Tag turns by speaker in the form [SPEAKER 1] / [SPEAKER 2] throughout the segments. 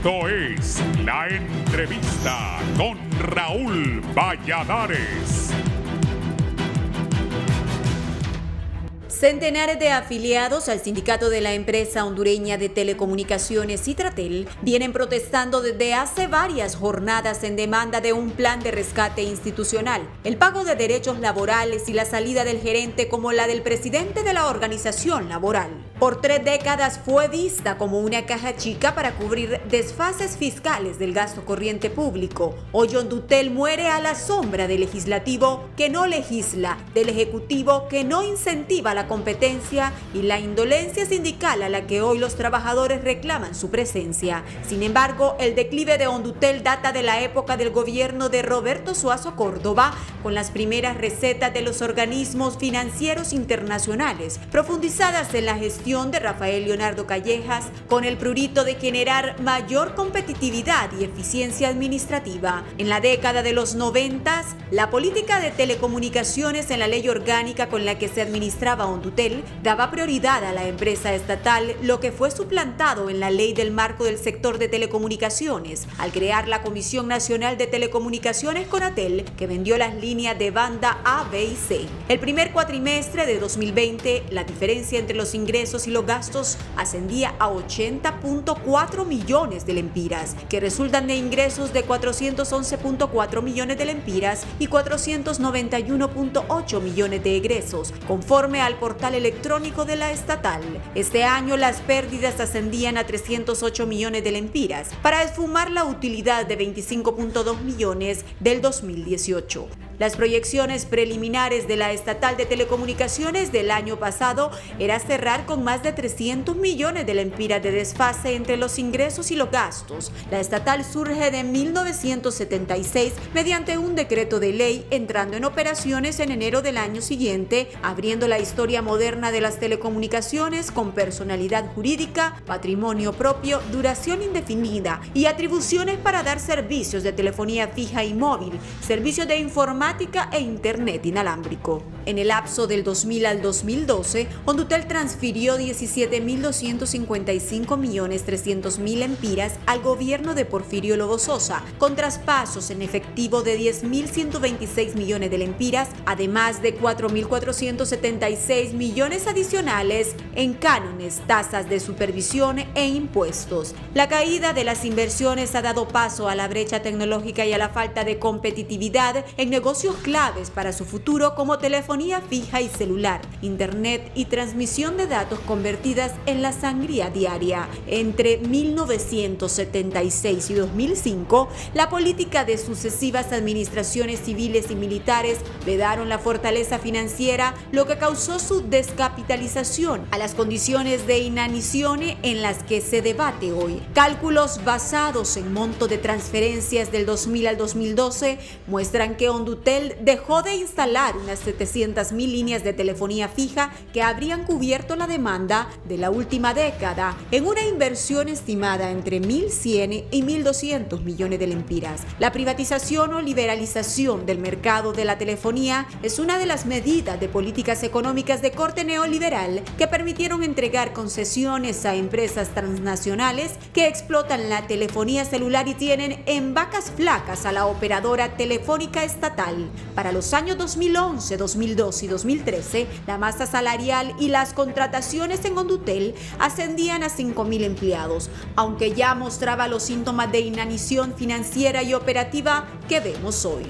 [SPEAKER 1] Esto es La Entrevista con Raúl Valladares.
[SPEAKER 2] Centenares de afiliados al sindicato de la empresa hondureña de telecomunicaciones Citratel vienen protestando desde hace varias jornadas en demanda de un plan de rescate institucional, el pago de derechos laborales y la salida del gerente como la del presidente de la organización laboral. Por 3 décadas fue vista como una caja chica para cubrir desfases fiscales del gasto corriente público. Hoy Hondutel muere a la sombra del legislativo que no legisla, del ejecutivo que no incentiva la competencia y la indolencia sindical a la que hoy los trabajadores reclaman su presencia. Sin embargo, el declive de Hondutel data de la época del gobierno de Roberto Suazo Córdoba, con las primeras recetas de los organismos financieros internacionales, profundizadas en la gestión de Rafael Leonardo Callejas, con el prurito de generar mayor competitividad y eficiencia administrativa. En la década de los 90, la política de telecomunicaciones en la ley orgánica con la que se administraba Hondutel daba prioridad a la empresa estatal, lo que fue suplantado en la ley del marco del sector de telecomunicaciones, al crear la Comisión Nacional de Telecomunicaciones Conatel, que vendió las líneas de banda A, B y C. El primer cuatrimestre de 2020, la diferencia entre los ingresos y los gastos ascendía a 80.4 millones de lempiras, que resultan de ingresos de 411.4 millones de lempiras y 491.8 millones de egresos, conforme al portal electrónico de la estatal. Este año las pérdidas ascendían a 308 millones de lempiras, para esfumar la utilidad de 25.2 millones del 2018. Las proyecciones preliminares de la estatal de telecomunicaciones del año pasado era cerrar con más de 300 millones de lempiras de desfase entre los ingresos y los gastos. La estatal surge de 1976 mediante un decreto de ley, entrando en operaciones en enero del año siguiente, abriendo la historia moderna de las telecomunicaciones con personalidad jurídica, patrimonio propio, duración indefinida y atribuciones para dar servicios de telefonía fija y móvil, servicios de informática e internet inalámbrico. En el lapso del 2000 al 2012, Hondutel transfirió 17.255.300.000 lempiras al gobierno de Porfirio Lobo Sosa, con traspasos en efectivo de 10.126 millones de lempiras, además de 4.476 millones adicionales en cánones, tasas de supervisión e impuestos. La caída de las inversiones ha dado paso a la brecha tecnológica y a la falta de competitividad en negocios claves para su futuro, como telefonía fija y celular, internet y transmisión de datos convertidas en la sangría diaria. Entre 1976 y 2005, la política de sucesivas administraciones civiles y militares vedaron la fortaleza financiera, lo que causó su descapitalización a las condiciones de inanición en las que se debate hoy. Cálculos basados en monto de transferencias del 2000 al 2012 muestran que Hondutel dejó de instalar unas 700.000 líneas de telefonía fija que habrían cubierto la demanda de la última década, en una inversión estimada entre 1.100 y 1.200 millones de lempiras. La privatización o liberalización del mercado de la telefonía es una de las medidas de políticas económicas de corte neoliberal que permitieron entregar concesiones a empresas transnacionales que explotan la telefonía celular y tienen en vacas flacas a la operadora telefónica estatal. Para los años 2011, 2012 y 2013, la masa salarial y las contrataciones en Hondutel ascendían a 5.000 empleados, aunque ya mostraba los síntomas de inanición financiera y operativa que vemos hoy.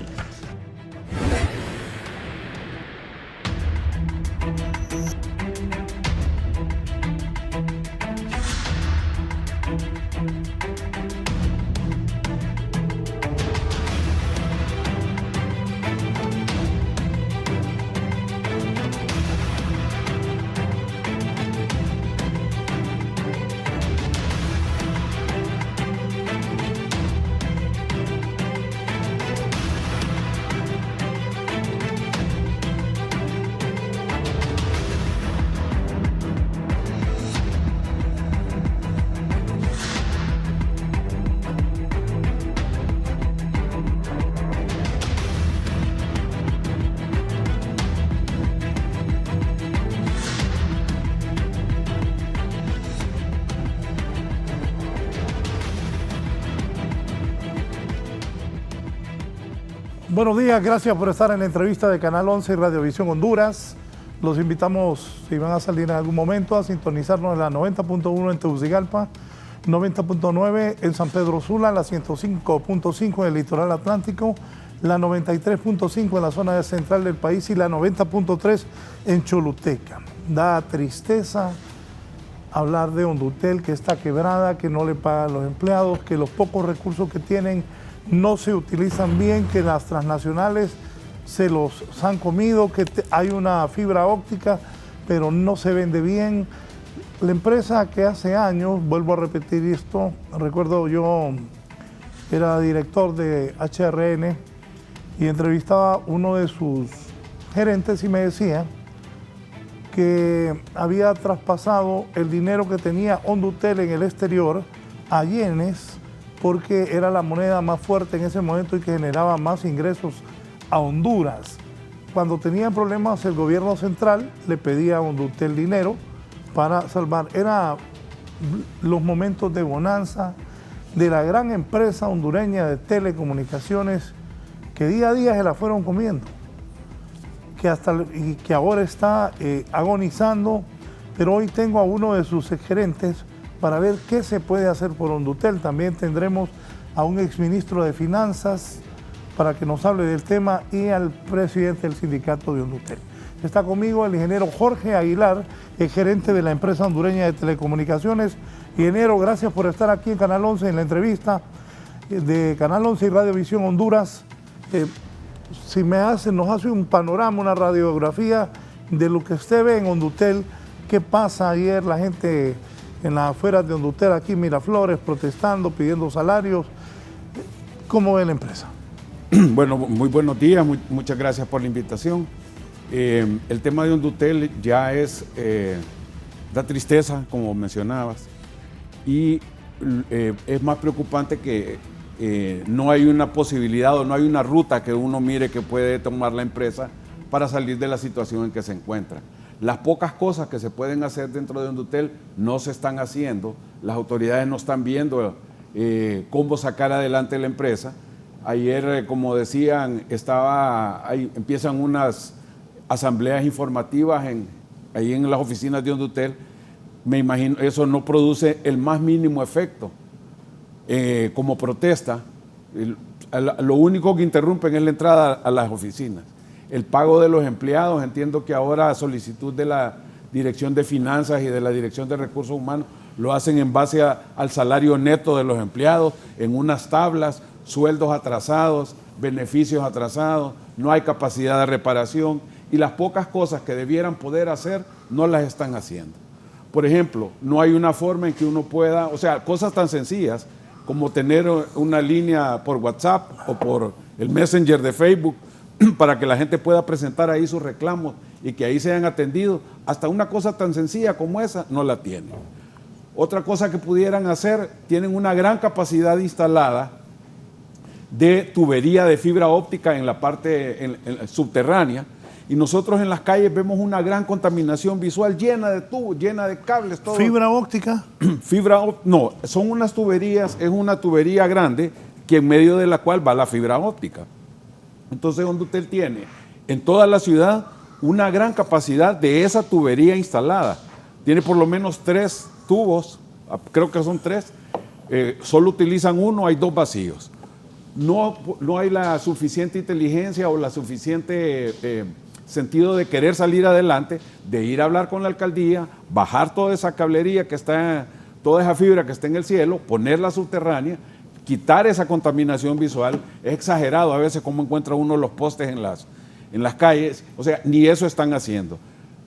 [SPEAKER 3] Buenos días, gracias por estar en la entrevista de Canal 11 y Radiovisión Honduras. Los invitamos, si van a salir en algún momento, a sintonizarnos en la 90.1 en Tegucigalpa, 90.9 en San Pedro Sula, la 105.5 en el litoral atlántico, la 93.5 en la zona central del país y la 90.3 en Choluteca. Da tristeza hablar de Hondutel, que está quebrada, que no le pagan a los empleados, que los pocos recursos que tienen no se utilizan bien, que las transnacionales se los han comido, que hay una fibra óptica, pero no se vende bien. La empresa que hace años, vuelvo a repetir esto, recuerdo yo era director de HRN y entrevistaba a uno de sus gerentes y me decía que había traspasado el dinero que tenía Hondutel en el exterior a yenes, porque era la moneda más fuerte en ese momento y que generaba más ingresos a Honduras. Cuando tenían problemas, el gobierno central le pedía a Hondutel dinero para salvar. Eran los momentos de bonanza de la gran empresa hondureña de telecomunicaciones que día a día se la fueron comiendo, y que ahora está agonizando, pero hoy tengo a uno de sus gerentes para ver qué se puede hacer por Hondutel. También tendremos a un exministro de Finanzas para que nos hable del tema y al presidente del sindicato de Hondutel. Está conmigo el ingeniero Jorge Aguilar, el gerente de la empresa hondureña de telecomunicaciones. Ingeniero, gracias por estar aquí en Canal 11 en la entrevista de Canal 11 y Radiovisión Honduras. Si nos hace un panorama, una radiografía de lo que usted ve en Hondutel, qué pasa ayer, la gente en las afueras de Hondutel, aquí en Miraflores, protestando, pidiendo salarios. ¿Cómo ve la empresa?
[SPEAKER 4] Bueno, muy buenos días, muchas gracias por la invitación. El tema de Hondutel ya da tristeza, como mencionabas, y es más preocupante que no hay una posibilidad o no hay una ruta que uno mire que puede tomar la empresa para salir de la situación en que se encuentra. Las pocas cosas que se pueden hacer dentro de Hondutel no se están haciendo, las autoridades no están viendo cómo sacar adelante la empresa. Ayer, como decían, empiezan unas asambleas informativas ahí en las oficinas de Hondutel. Me imagino, eso no produce el más mínimo efecto como protesta. Lo único que interrumpen es la entrada a las oficinas. El pago de los empleados, entiendo que ahora a solicitud de la Dirección de Finanzas y de la Dirección de Recursos Humanos lo hacen en base al salario neto de los empleados, en unas tablas, sueldos atrasados, beneficios atrasados, no hay capacidad de reparación y las pocas cosas que debieran poder hacer no las están haciendo. Por ejemplo, no hay una forma en que uno pueda, o sea, cosas tan sencillas como tener una línea por WhatsApp o por el Messenger de Facebook para que la gente pueda presentar ahí sus reclamos y que ahí sean atendidos. Hasta una cosa tan sencilla como esa no la tienen. Otra cosa que pudieran hacer, tienen una gran capacidad instalada de tubería de fibra óptica en la parte subterránea, y nosotros en las calles vemos una gran contaminación visual llena de tubos, llena de cables, todo.
[SPEAKER 3] ¿Fibra óptica?
[SPEAKER 4] No, son unas tuberías, es una tubería grande que en medio de la cual va la fibra óptica. Entonces Hondutel tiene en toda la ciudad una gran capacidad de esa tubería instalada. Tiene por lo menos 3 tubos, creo que son 3, solo utilizan uno, hay 2 vacíos. No hay la suficiente inteligencia o la suficiente sentido de querer salir adelante, de ir a hablar con la alcaldía, bajar toda esa cablería que está, toda esa fibra que está en el cielo, ponerla subterránea, quitar esa contaminación visual. Es exagerado a veces cómo encuentra uno los postes en las calles, o sea, ni eso están haciendo.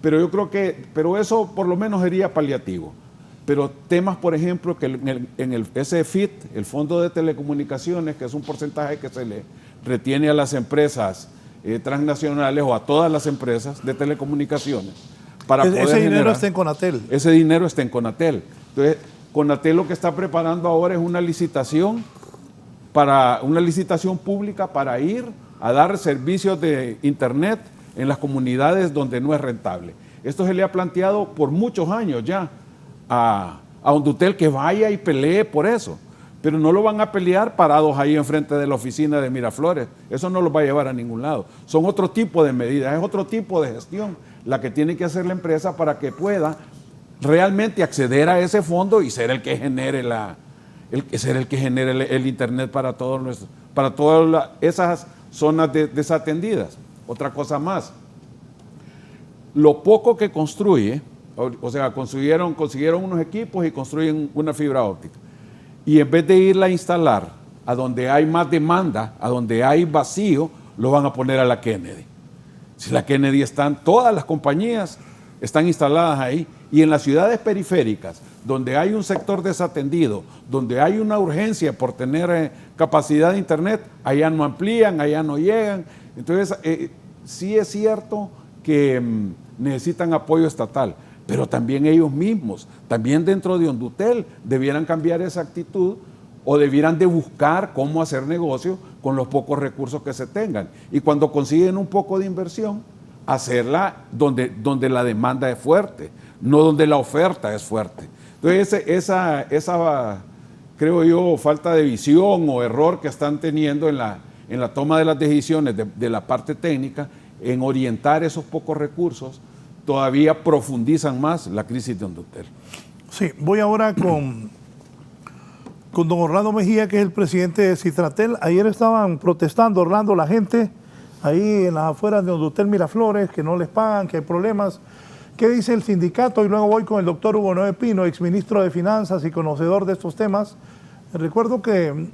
[SPEAKER 4] Pero yo creo que, eso por lo menos sería paliativo. Pero temas, por ejemplo, que en el SFIT, el Fondo de Telecomunicaciones, que es un porcentaje que se le retiene a las empresas transnacionales o a todas las empresas de telecomunicaciones.
[SPEAKER 3] Ese dinero está en Conatel.
[SPEAKER 4] Ese dinero está en Conatel. Entonces, Conatel lo que está preparando ahora es una licitación pública para ir a dar servicios de Internet en las comunidades donde no es rentable. Esto se le ha planteado por muchos años ya a Hondutel, que vaya y pelee por eso. pero no lo van a pelear parados ahí enfrente de la oficina de Miraflores. Eso no los va a llevar a ningún lado. Son otro tipo de medidas, es otro tipo de gestión la que tiene que hacer la empresa para que pueda realmente acceder a ese fondo y ser el que genere el internet para todas esas zonas desatendidas. Otra cosa más, lo poco que construye, o sea, consiguieron unos equipos y construyen una fibra óptica. Y en vez de irla a instalar a donde hay más demanda, a donde hay vacío, lo van a poner a la Kennedy. Si la Kennedy están, todas las compañías están instaladas ahí, y en las ciudades periféricas, donde hay un sector desatendido, donde hay una urgencia por tener capacidad de internet, allá no amplían, allá no llegan. Entonces, sí es cierto que necesitan apoyo estatal, pero también ellos mismos, también dentro de Hondutel, debieran cambiar esa actitud o debieran de buscar cómo hacer negocio con los pocos recursos que se tengan. Y cuando consiguen un poco de inversión, hacerla donde la demanda es fuerte, no donde la oferta es fuerte. Entonces, esa creo yo, falta de visión o error que están teniendo en la toma de las decisiones de la parte técnica, en orientar esos pocos recursos, todavía profundizan más la crisis de Hondutel.
[SPEAKER 3] Sí, voy ahora con don Orlando Mejía, que es el presidente de Citratel. Ayer estaban protestando, Orlando, la gente ahí en las afueras de Hondutel Miraflores, que no les pagan, que hay problemas. ¿Qué dice el sindicato? Y luego voy con el doctor Hugo Noé Pino, exministro de Finanzas y conocedor de estos temas. Recuerdo que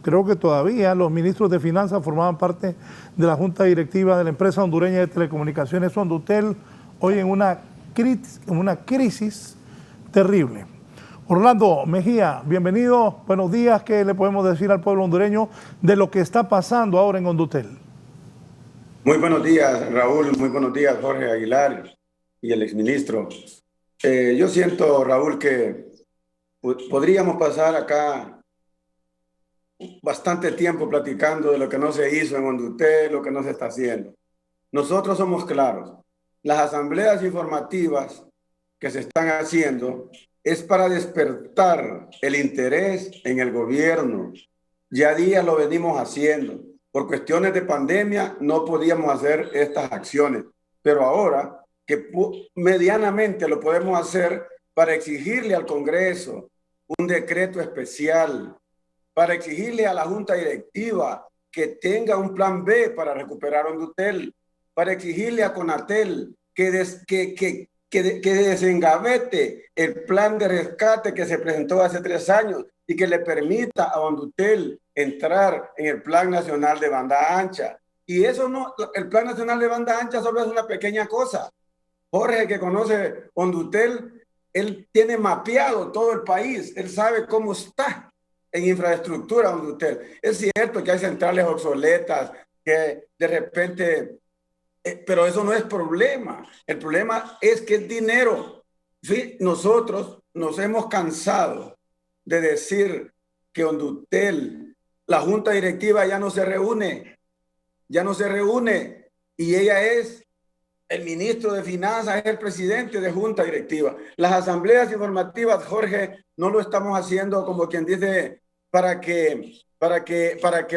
[SPEAKER 3] creo que todavía los ministros de Finanzas formaban parte de la junta directiva de la empresa hondureña de telecomunicaciones Hondutel, hoy en una crisis terrible. Orlando Mejía, bienvenido, buenos días. ¿Qué le podemos decir al pueblo hondureño de lo que está pasando ahora en Hondutel?
[SPEAKER 5] Muy buenos días, Raúl, muy buenos días, Jorge Aguilar y el exministro. Yo siento, Raúl, que podríamos pasar acá bastante tiempo platicando de lo que no se hizo en Hondutel, lo que no se está haciendo. Nosotros somos claros. Las asambleas informativas que se están haciendo es para despertar el interés en el gobierno. Ya días lo venimos haciendo. Por cuestiones de pandemia no podíamos hacer estas acciones, pero ahora que medianamente lo podemos hacer para exigirle al Congreso un decreto especial, para exigirle a la Junta Directiva que tenga un plan B para recuperar Hondutel, para exigirle a Conatel que desengavete el plan de rescate que se presentó hace 3 años y que le permita a Hondutel entrar en el Plan Nacional de Banda Ancha. Y eso no, el Plan Nacional de Banda Ancha solo es una pequeña cosa. Jorge, que conoce Hondutel, él tiene mapeado todo el país, él sabe cómo está en infraestructura Hondutel. Es cierto que hay centrales obsoletas, que de repente, pero eso no es problema. El problema es que es dinero. ¿Sí? Nosotros nos hemos cansado de decir que Hondutel, la junta directiva ya no se reúne, y ella es el ministro de Finanzas, es el presidente de junta directiva. Las asambleas informativas, Jorge, no lo estamos haciendo como quien dice para que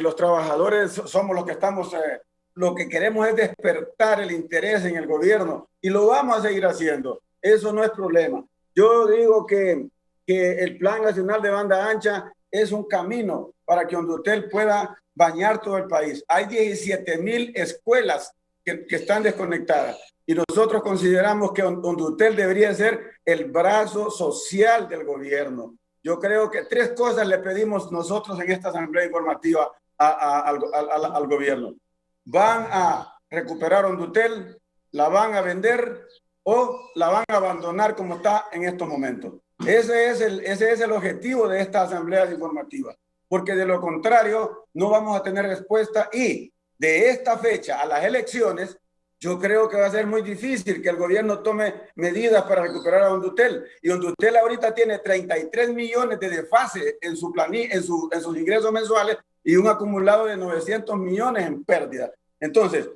[SPEAKER 5] los trabajadores somos los que estamos, lo que queremos es despertar el interés en el gobierno y lo vamos a seguir haciendo. Eso no es problema. Yo digo que el Plan Nacional de Banda Ancha es un camino para que Hondutel pueda bañar todo el país. Hay 17,000 escuelas que están desconectadas y nosotros consideramos que Hondutel debería ser el brazo social del gobierno. Yo creo que 3 cosas le pedimos nosotros en esta asamblea informativa al gobierno. Van a recuperar Hondutel, la van a vender o la van a abandonar como está en estos momentos. Ese es el objetivo de esta asamblea informativa, porque de lo contrario no vamos a tener respuesta y de esta fecha a las elecciones yo creo que va a ser muy difícil que el gobierno tome medidas para recuperar a Hondutel. Y Hondutel ahorita tiene 33 millones de desfase en sus ingresos mensuales y un acumulado de 900 millones en pérdida. Entonces,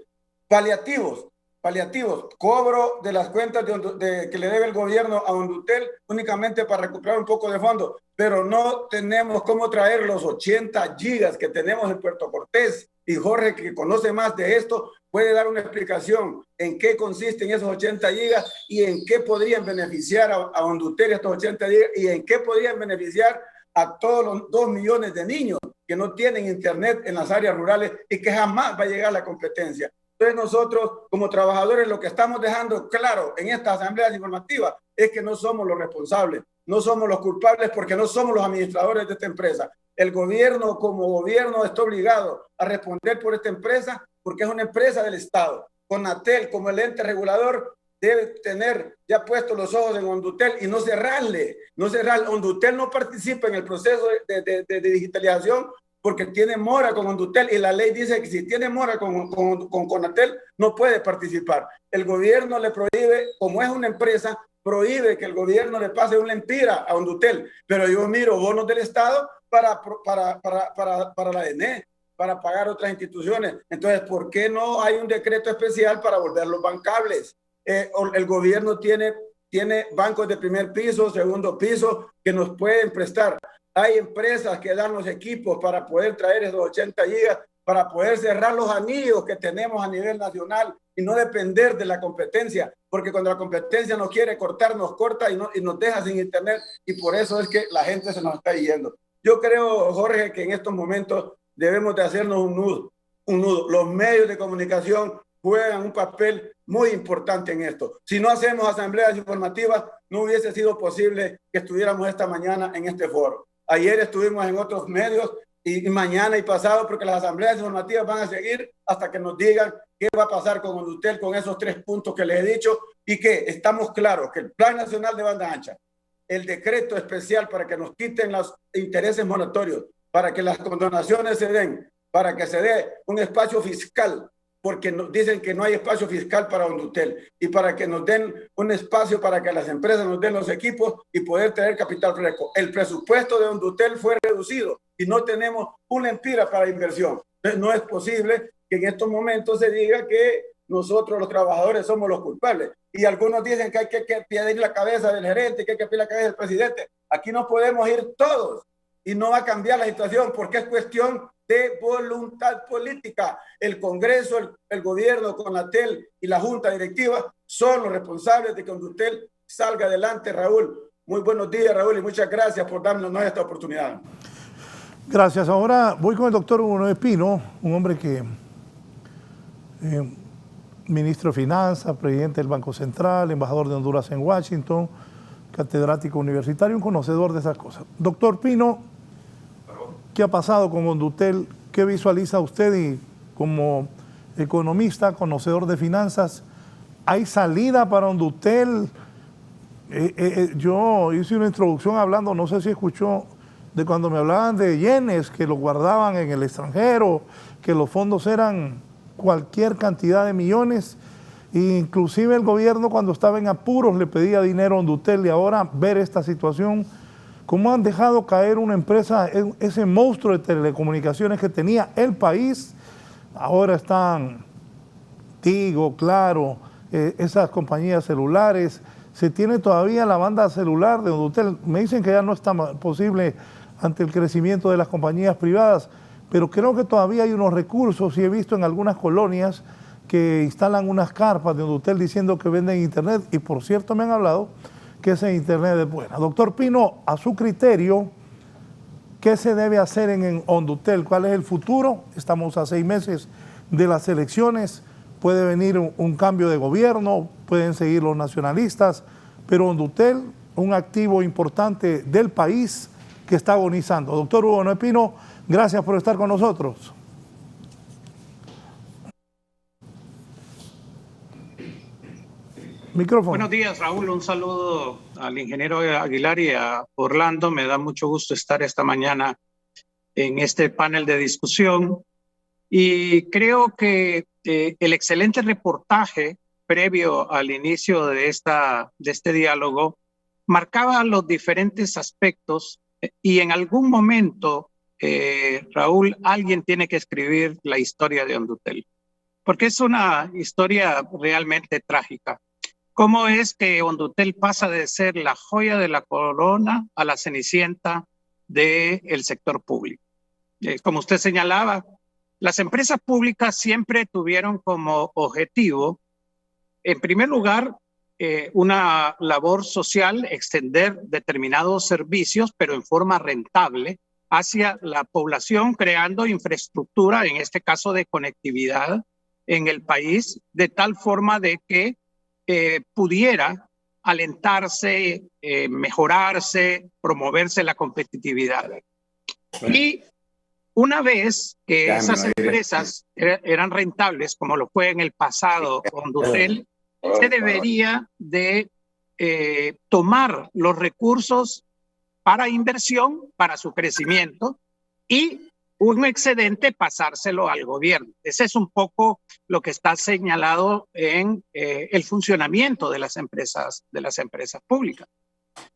[SPEAKER 5] paliativos paliativos, cobro de las cuentas que le debe el gobierno a Hondutel únicamente para recuperar un poco de fondo, pero no tenemos cómo traer los 80 gigas que tenemos en Puerto Cortés. Y Jorge, que conoce más de esto, puede dar una explicación en qué consisten esos 80 gigas y en qué podrían beneficiar a Hondutel estos 80 gigas y en qué podrían beneficiar a todos los 2 millones de niños que no tienen internet en las áreas rurales y que jamás va a llegar la competencia. Entonces nosotros, como trabajadores, lo que estamos dejando claro en estas asambleas informativas es que no somos los responsables, no somos los culpables porque no somos los administradores de esta empresa. El gobierno, como gobierno, está obligado a responder por esta empresa porque es una empresa del Estado. Conatel, como el ente regulador, debe tener ya puestos los ojos en Hondutel y no cerrarle. Hondutel no participa en el proceso de digitalización porque tiene mora con Hondutel y la ley dice que si tiene mora con Conatel no puede participar. El gobierno le prohíbe, como es una empresa, prohíbe que el gobierno le pase un lempira a Hondutel, pero yo miro bonos del Estado para la ENE, para pagar otras instituciones. Entonces, ¿por qué no hay un decreto especial para volverlos bancables? El gobierno tiene bancos de primer piso, segundo piso, que nos pueden prestar. Hay empresas que dan los equipos para poder traer esos 80 gigas, para poder cerrar los anillos que tenemos a nivel nacional y no depender de la competencia, porque cuando la competencia nos quiere cortar, nos corta y nos deja sin internet, y por eso es que la gente se nos está yendo. Yo creo, Jorge, que en estos momentos debemos de hacernos un nudo. Los medios de comunicación juegan un papel muy importante en esto. Si no hacemos asambleas informativas, no hubiese sido posible que estuviéramos esta mañana en este foro. Ayer estuvimos en otros medios y mañana y pasado, porque las asambleas informativas van a seguir hasta que nos digan qué va a pasar con Hondutel, con esos 3 puntos que les he dicho, y que estamos claros que el Plan Nacional de Banda Ancha, el decreto especial para que nos quiten los intereses moratorios, para que las condonaciones se den, para que se dé un espacio fiscal, porque nos dicen que no hay espacio fiscal para Hondutel, y para que nos den un espacio para que las empresas nos den los equipos y poder tener capital fresco. El presupuesto de Hondutel fue reducido y no tenemos una empira para inversión. Entonces, no es posible que en estos momentos se diga que nosotros los trabajadores somos los culpables. Y algunos dicen que hay que pedir la cabeza del gerente, que hay que pedir la cabeza del presidente. Aquí no podemos ir todos y no va a cambiar la situación porque es cuestión de voluntad política. El Congreso, el gobierno, Conatel y la Junta Directiva son los responsables de que Hondutel salga adelante, Raúl. Muy buenos días, Raúl, y muchas gracias por darnos esta oportunidad.
[SPEAKER 3] Gracias. Ahora voy con el doctor Hugo Noé Pino, un hombre que ministro de Finanzas, presidente del Banco Central, embajador de Honduras en Washington, catedrático universitario, un conocedor de esas cosas. Doctor Pino, ¿qué ha pasado con Hondutel? ¿Qué visualiza usted? Y como economista, conocedor de finanzas, ¿hay salida para Hondutel? Yo hice una introducción hablando, no sé si escuchó, de cuando me hablaban de yenes que los guardaban en el extranjero, que los fondos eran cualquier cantidad de millones, e inclusive el gobierno cuando estaba en apuros le pedía dinero a Hondutel, y ahora ver esta situación, cómo han dejado caer una empresa, ese monstruo de telecomunicaciones que tenía el país, ahora están Tigo, Claro, esas compañías celulares, se tiene todavía la banda celular de Hondutel, me dicen que ya no está posible ante el crecimiento de las compañías privadas, pero creo que todavía hay unos recursos y he visto en algunas colonias que instalan unas carpas de Hondutel diciendo que venden internet, y por cierto me han hablado que ese internet es buena. Doctor Pino, a su criterio, ¿qué se debe hacer en Hondutel? ¿Cuál es el futuro? Estamos a 6 meses de las elecciones, puede venir un cambio de gobierno, pueden seguir los nacionalistas, pero Hondutel, un activo importante del país que está agonizando. Doctor Hugo Noé Pino, gracias por estar con nosotros. Micrófono.
[SPEAKER 6] Buenos días, Raúl. Un saludo al ingeniero Aguilar y a Orlando. Me da mucho gusto estar esta mañana en este panel de discusión. Y creo que el excelente reportaje previo al inicio de este diálogo marcaba los diferentes aspectos y en algún momento, Raúl, alguien tiene que escribir la historia de Hondutel. porque es una historia realmente trágica. ¿Cómo es que Hondutel pasa de ser la joya de la corona a la cenicienta del sector público? Como usted señalaba, las empresas públicas siempre tuvieron como objetivo, en primer lugar, una labor social, extender determinados servicios, pero en forma rentable, hacia la población, creando infraestructura, en este caso de conectividad en el país, de tal forma de que pudiera alentarse, mejorarse, promoverse la competitividad. Y una vez que esas empresas eran rentables, como lo fue en el pasado Hondutel, se debería de tomar los recursos para inversión, para su crecimiento, y un excedente pasárselo al gobierno. Ese es un poco lo que está señalado en el funcionamiento de las empresas públicas.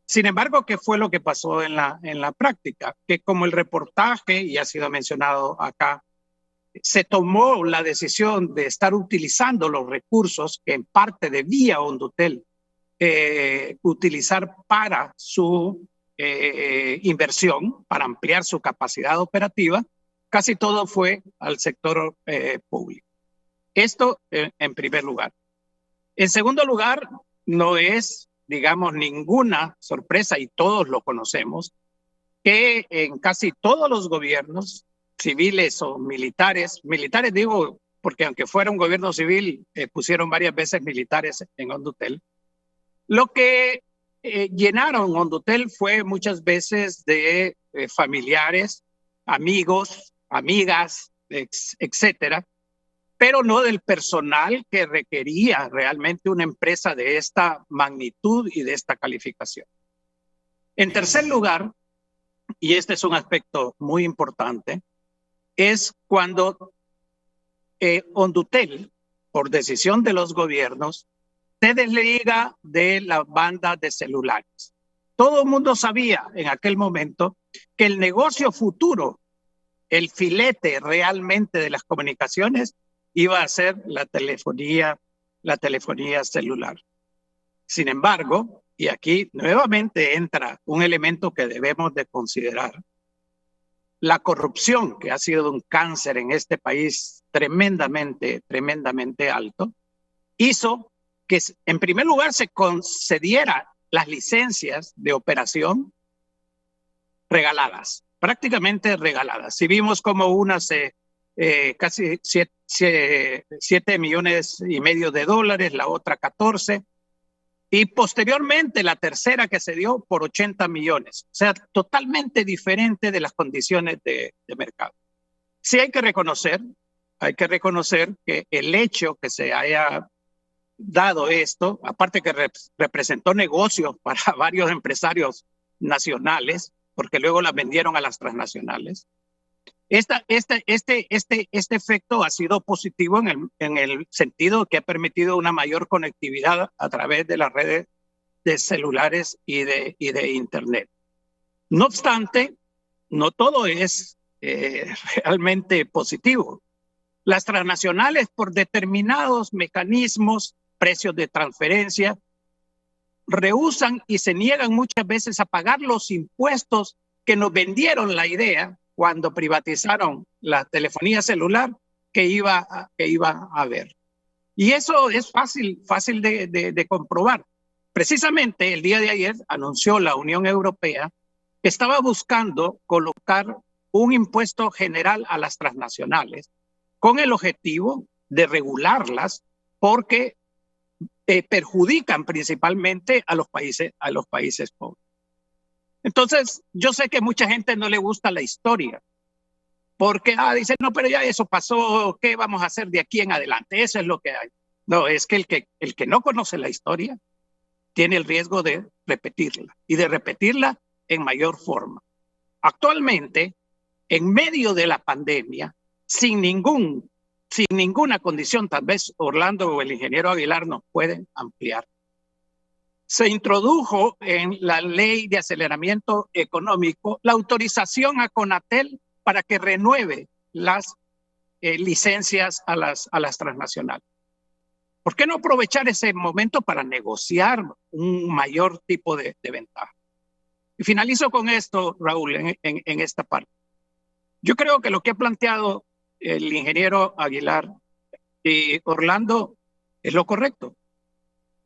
[SPEAKER 6] Sin embargo, ¿qué fue lo que pasó en la práctica? Que como el reportaje, y ha sido mencionado acá, se tomó la decisión de estar utilizando los recursos que en parte debía Hondutel utilizar para su inversión, para ampliar su capacidad operativa, casi todo fue al sector público. Esto en primer lugar. En segundo lugar, no es, digamos, ninguna sorpresa, y todos lo conocemos, que en casi todos los gobiernos, civiles o militares digo, porque aunque fuera un gobierno civil, pusieron varias veces militares en Hondutel, lo que llenaron Hondutel fue muchas veces de familiares, amigos, amigas, etcétera, pero no del personal que requería realmente una empresa de esta magnitud y de esta calificación. En tercer lugar, y este es un aspecto muy importante, es cuando Hondutel, por decisión de los gobiernos, se desliga de la banda de celulares. Todo el mundo sabía en aquel momento que el negocio futuro, el filete realmente de las comunicaciones, iba a ser la telefonía celular. Sin embargo, y aquí nuevamente entra un elemento que debemos de considerar, la corrupción, que ha sido un cáncer en este país tremendamente alto, hizo que en primer lugar se concediera las licencias de operación regaladas, prácticamente regaladas. Si vimos como unas casi 7,5 millones de dólares, la otra 14, y posteriormente la tercera que se dio por 80 millones, o sea, totalmente diferente de las condiciones de mercado. Sí hay que reconocer que el hecho que se haya dado esto, aparte que representó negocios para varios empresarios nacionales, porque luego las vendieron a las transnacionales, este efecto ha sido positivo en el sentido que ha permitido una mayor conectividad a través de las redes de celulares y de Internet. No obstante, no todo es realmente positivo. Las transnacionales, por determinados mecanismos, precios de transferencia, rehúsan y se niegan muchas veces a pagar los impuestos que nos vendieron la idea cuando privatizaron la telefonía celular que iba a haber. Y eso es fácil de comprobar. Precisamente el día de ayer anunció la Unión Europea que estaba buscando colocar un impuesto general a las transnacionales con el objetivo de regularlas porque perjudican principalmente a los países pobres. Entonces, yo sé que mucha gente no le gusta la historia, porque dicen, no, pero ya eso pasó, ¿qué vamos a hacer de aquí en adelante? Eso es lo que hay. No, es que el que no conoce la historia tiene el riesgo de repetirla, y de repetirla en mayor forma. Actualmente, en medio de la pandemia, sin ninguna condición, tal vez Orlando o el ingeniero Aguilar nos pueden ampliar, se introdujo en la Ley de Aceleramiento Económico la autorización a Conatel para que renueve las licencias a las transnacionales. ¿Por qué no aprovechar ese momento para negociar un mayor tipo de ventaja? Y finalizo con esto, Raúl, en esta parte. Yo creo que lo que ha planteado el ingeniero Aguilar y Orlando es lo correcto.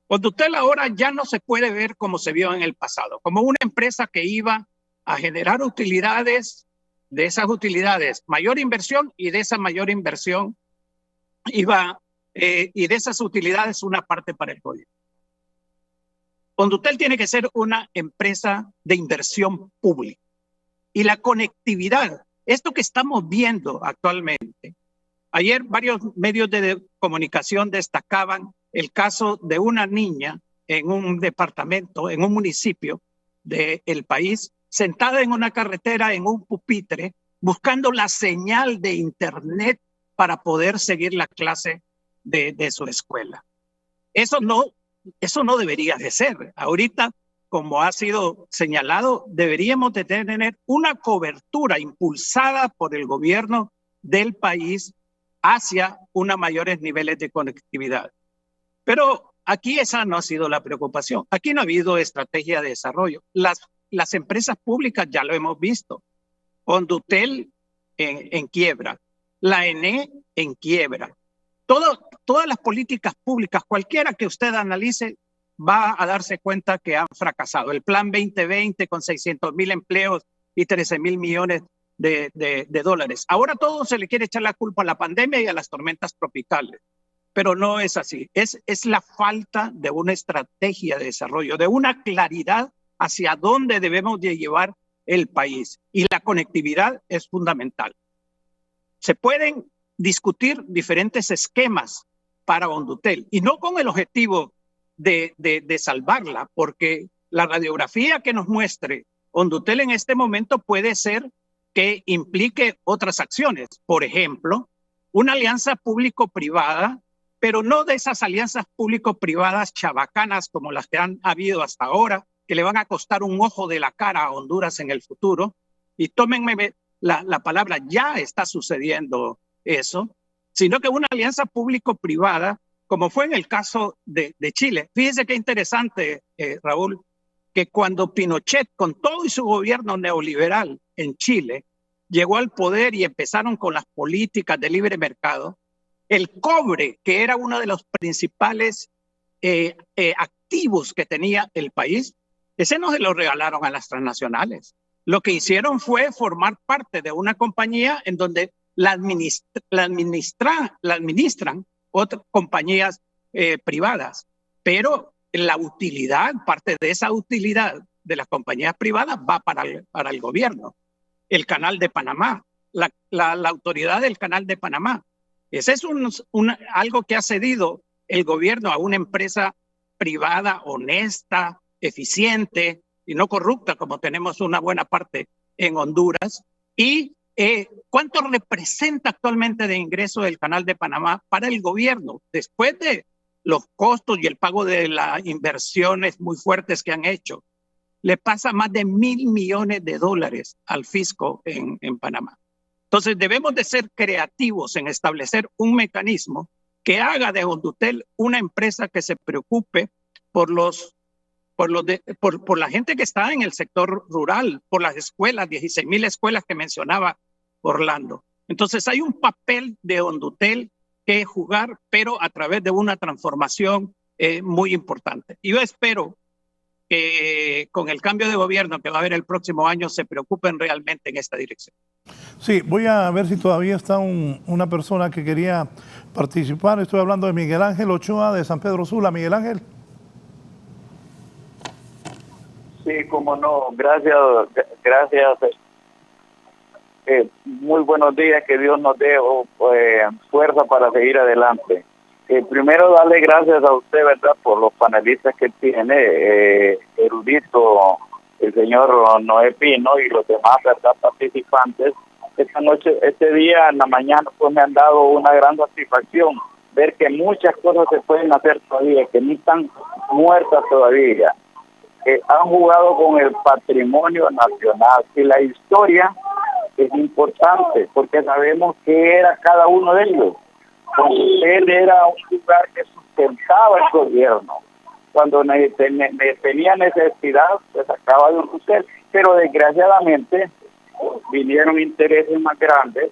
[SPEAKER 6] Condutel ahora ya no se puede ver como se vio en el pasado, como una empresa que iba a generar utilidades, de esas utilidades mayor inversión, y de esa mayor inversión y de esas utilidades una parte para el gobierno. Condutel tiene que ser una empresa de inversión pública. Y la conectividad, esto que estamos viendo actualmente, ayer varios medios de comunicación destacaban el caso de una niña en un departamento, en un municipio del país, sentada en una carretera, en un pupitre, buscando la señal de internet para poder seguir la clase de su escuela. Eso no debería de ser. Ahorita, como ha sido señalado, deberíamos de tener una cobertura impulsada por el gobierno del país hacia unos mayores niveles de conectividad. Pero aquí esa no ha sido la preocupación. Aquí no ha habido estrategia de desarrollo. Las empresas públicas ya lo hemos visto. Condutel en quiebra, la ENE en quiebra. Todas las políticas públicas, cualquiera que usted analice, va a darse cuenta que han fracasado. El Plan 2020 con 600,000 empleos y 13,000 millones de dólares. Ahora todo se le quiere echar la culpa a la pandemia y a las tormentas tropicales, pero no es así. Es la falta de una estrategia de desarrollo, de una claridad hacia dónde debemos de llevar el país. Y la conectividad es fundamental. Se pueden discutir diferentes esquemas para Condutel y no con el objetivo de salvarla, porque la radiografía que nos muestre Condutel en este momento puede ser que implique otras acciones. Por ejemplo, una alianza público-privada, pero no de esas alianzas público-privadas chabacanas como las que han habido hasta ahora, que le van a costar un ojo de la cara a Honduras en el futuro. Y tómenme la palabra, ya está sucediendo eso, sino que una alianza público-privada, como fue en el caso de Chile. Fíjese qué interesante, Raúl, que cuando Pinochet, con todo y su gobierno neoliberal en Chile, llegó al poder y empezaron con las políticas de libre mercado, el cobre, que era uno de los principales activos que tenía el país, ese no se lo regalaron a las transnacionales. Lo que hicieron fue formar parte de una compañía en donde la administran otras compañías privadas, pero la utilidad, parte de esa utilidad de las compañías privadas va para el gobierno. El Canal de Panamá, la autoridad del Canal de Panamá. Ese es algo que ha cedido el gobierno a una empresa privada, honesta, eficiente y no corrupta, como tenemos una buena parte en Honduras. Y ¿cuánto representa actualmente de ingreso del Canal de Panamá para el gobierno? Después de los costos y el pago de las inversiones muy fuertes que han hecho, le pasa más de $1,000 millones al fisco en Panamá. Entonces debemos de ser creativos en establecer un mecanismo que haga de Condutel una empresa que se preocupe por la gente que está en el sector rural, por las escuelas, 16,000 escuelas que mencionaba Orlando. Entonces hay un papel de Condutel que jugar, pero a través de una transformación muy importante. Y yo espero que con el cambio de gobierno que va a haber el próximo año se preocupen realmente en esta dirección.
[SPEAKER 3] Sí, voy a ver si todavía está una persona que quería participar. Estoy hablando de Miguel Ángel Ochoa de San Pedro Sula. Miguel Ángel.
[SPEAKER 7] Sí, cómo no. Gracias. Muy buenos días, que Dios nos dé fuerza para seguir adelante. Primero, darle gracias a usted, ¿verdad?, por los panelistas que tiene, erudito, el señor Noé Pino y los demás, ¿verdad?, participantes. Esta noche, este día, en la mañana, pues me han dado una gran satisfacción ver que muchas cosas se pueden hacer todavía, que ni están muertas todavía. Han jugado con el patrimonio nacional y la historia es importante porque sabemos qué era cada uno de ellos. Él era un lugar que sustentaba el gobierno. Cuando tenía necesidad, se sacaba de un hotel, pero desgraciadamente vinieron intereses más grandes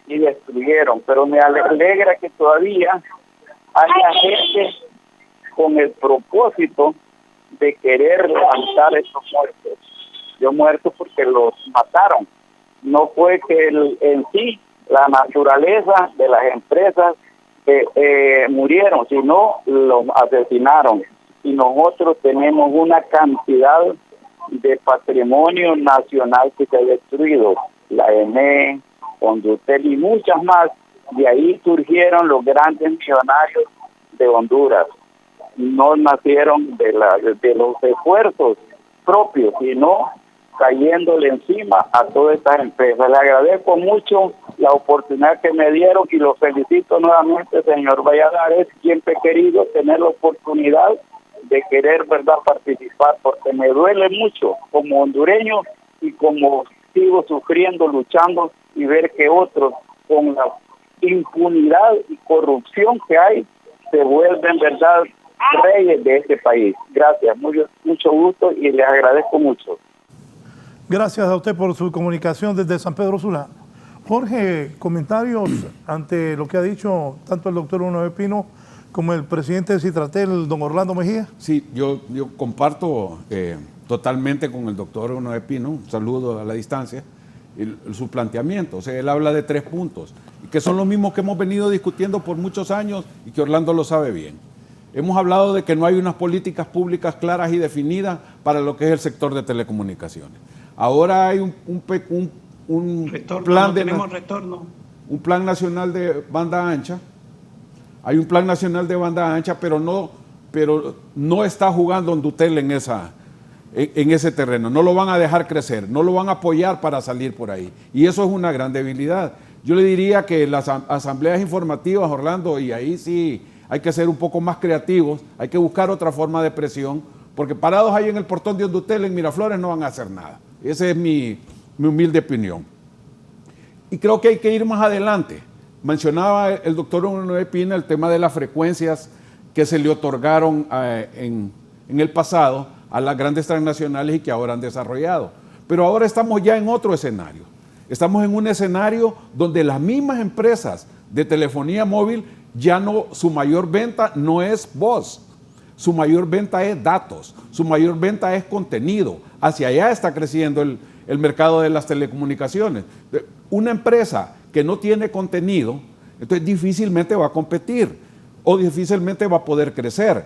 [SPEAKER 7] y destruyeron. Pero me alegra que todavía haya gente con el propósito de querer levantar estos muertos. Yo muertos porque los mataron. No fue que en sí la naturaleza de las empresas murieron, sino los asesinaron. Y nosotros tenemos una cantidad de patrimonio nacional que se ha destruido. La EME, Hondutel y muchas más. De ahí surgieron los grandes millonarios de Honduras. No nacieron de los esfuerzos propios, sino cayéndole encima a todas estas empresas. Le agradezco mucho la oportunidad que me dieron y lo felicito nuevamente, señor Valladares. Siempre he querido tener la oportunidad de querer, ¿verdad?, participar, porque me duele mucho como hondureño y como sigo sufriendo, luchando y ver que otros con la impunidad y corrupción que hay se vuelven, ¿verdad?, reyes de este país. Gracias, mucho gusto y les agradezco mucho.
[SPEAKER 3] Gracias a usted por su comunicación desde San Pedro Sula. Jorge, comentarios ante lo que ha dicho tanto el doctor Uno de Pino como el presidente de Citratel, don Orlando Mejía.
[SPEAKER 4] Sí, yo comparto totalmente con el doctor Uno de Pino, un saludo a la distancia, su planteamiento. O sea, él habla de 3 puntos, que son los mismos que hemos venido discutiendo por muchos años y que Orlando lo sabe bien. Hemos hablado de que no hay unas políticas públicas claras y definidas para lo que es el sector de telecomunicaciones. Ahora hay un
[SPEAKER 6] retorno,
[SPEAKER 4] plan
[SPEAKER 6] no tenemos retorno.
[SPEAKER 4] Un plan nacional de banda ancha. Hay un plan nacional de banda ancha, pero no está jugando Hondutel en ese terreno. No lo van a dejar crecer, no lo van a apoyar para salir por ahí. Y eso es una gran debilidad. Yo le diría que las asambleas informativas, Orlando, y ahí sí hay que ser un poco más creativos, hay que buscar otra forma de presión, porque parados ahí en el portón de Hondutel, en Miraflores, no van a hacer nada. Esa es mi humilde opinión. Y creo que hay que ir más adelante. Mencionaba el doctor Uno de Pina el tema de las frecuencias que se le otorgaron en el pasado a las grandes transnacionales y que ahora han desarrollado. Pero ahora estamos ya en otro escenario. Estamos en un escenario donde las mismas empresas de telefonía móvil su mayor venta no es voz, su mayor venta es datos, su mayor venta es contenido. Hacia allá está creciendo el mercado de las telecomunicaciones. Una empresa que no tiene contenido, entonces difícilmente va a competir o difícilmente va a poder crecer.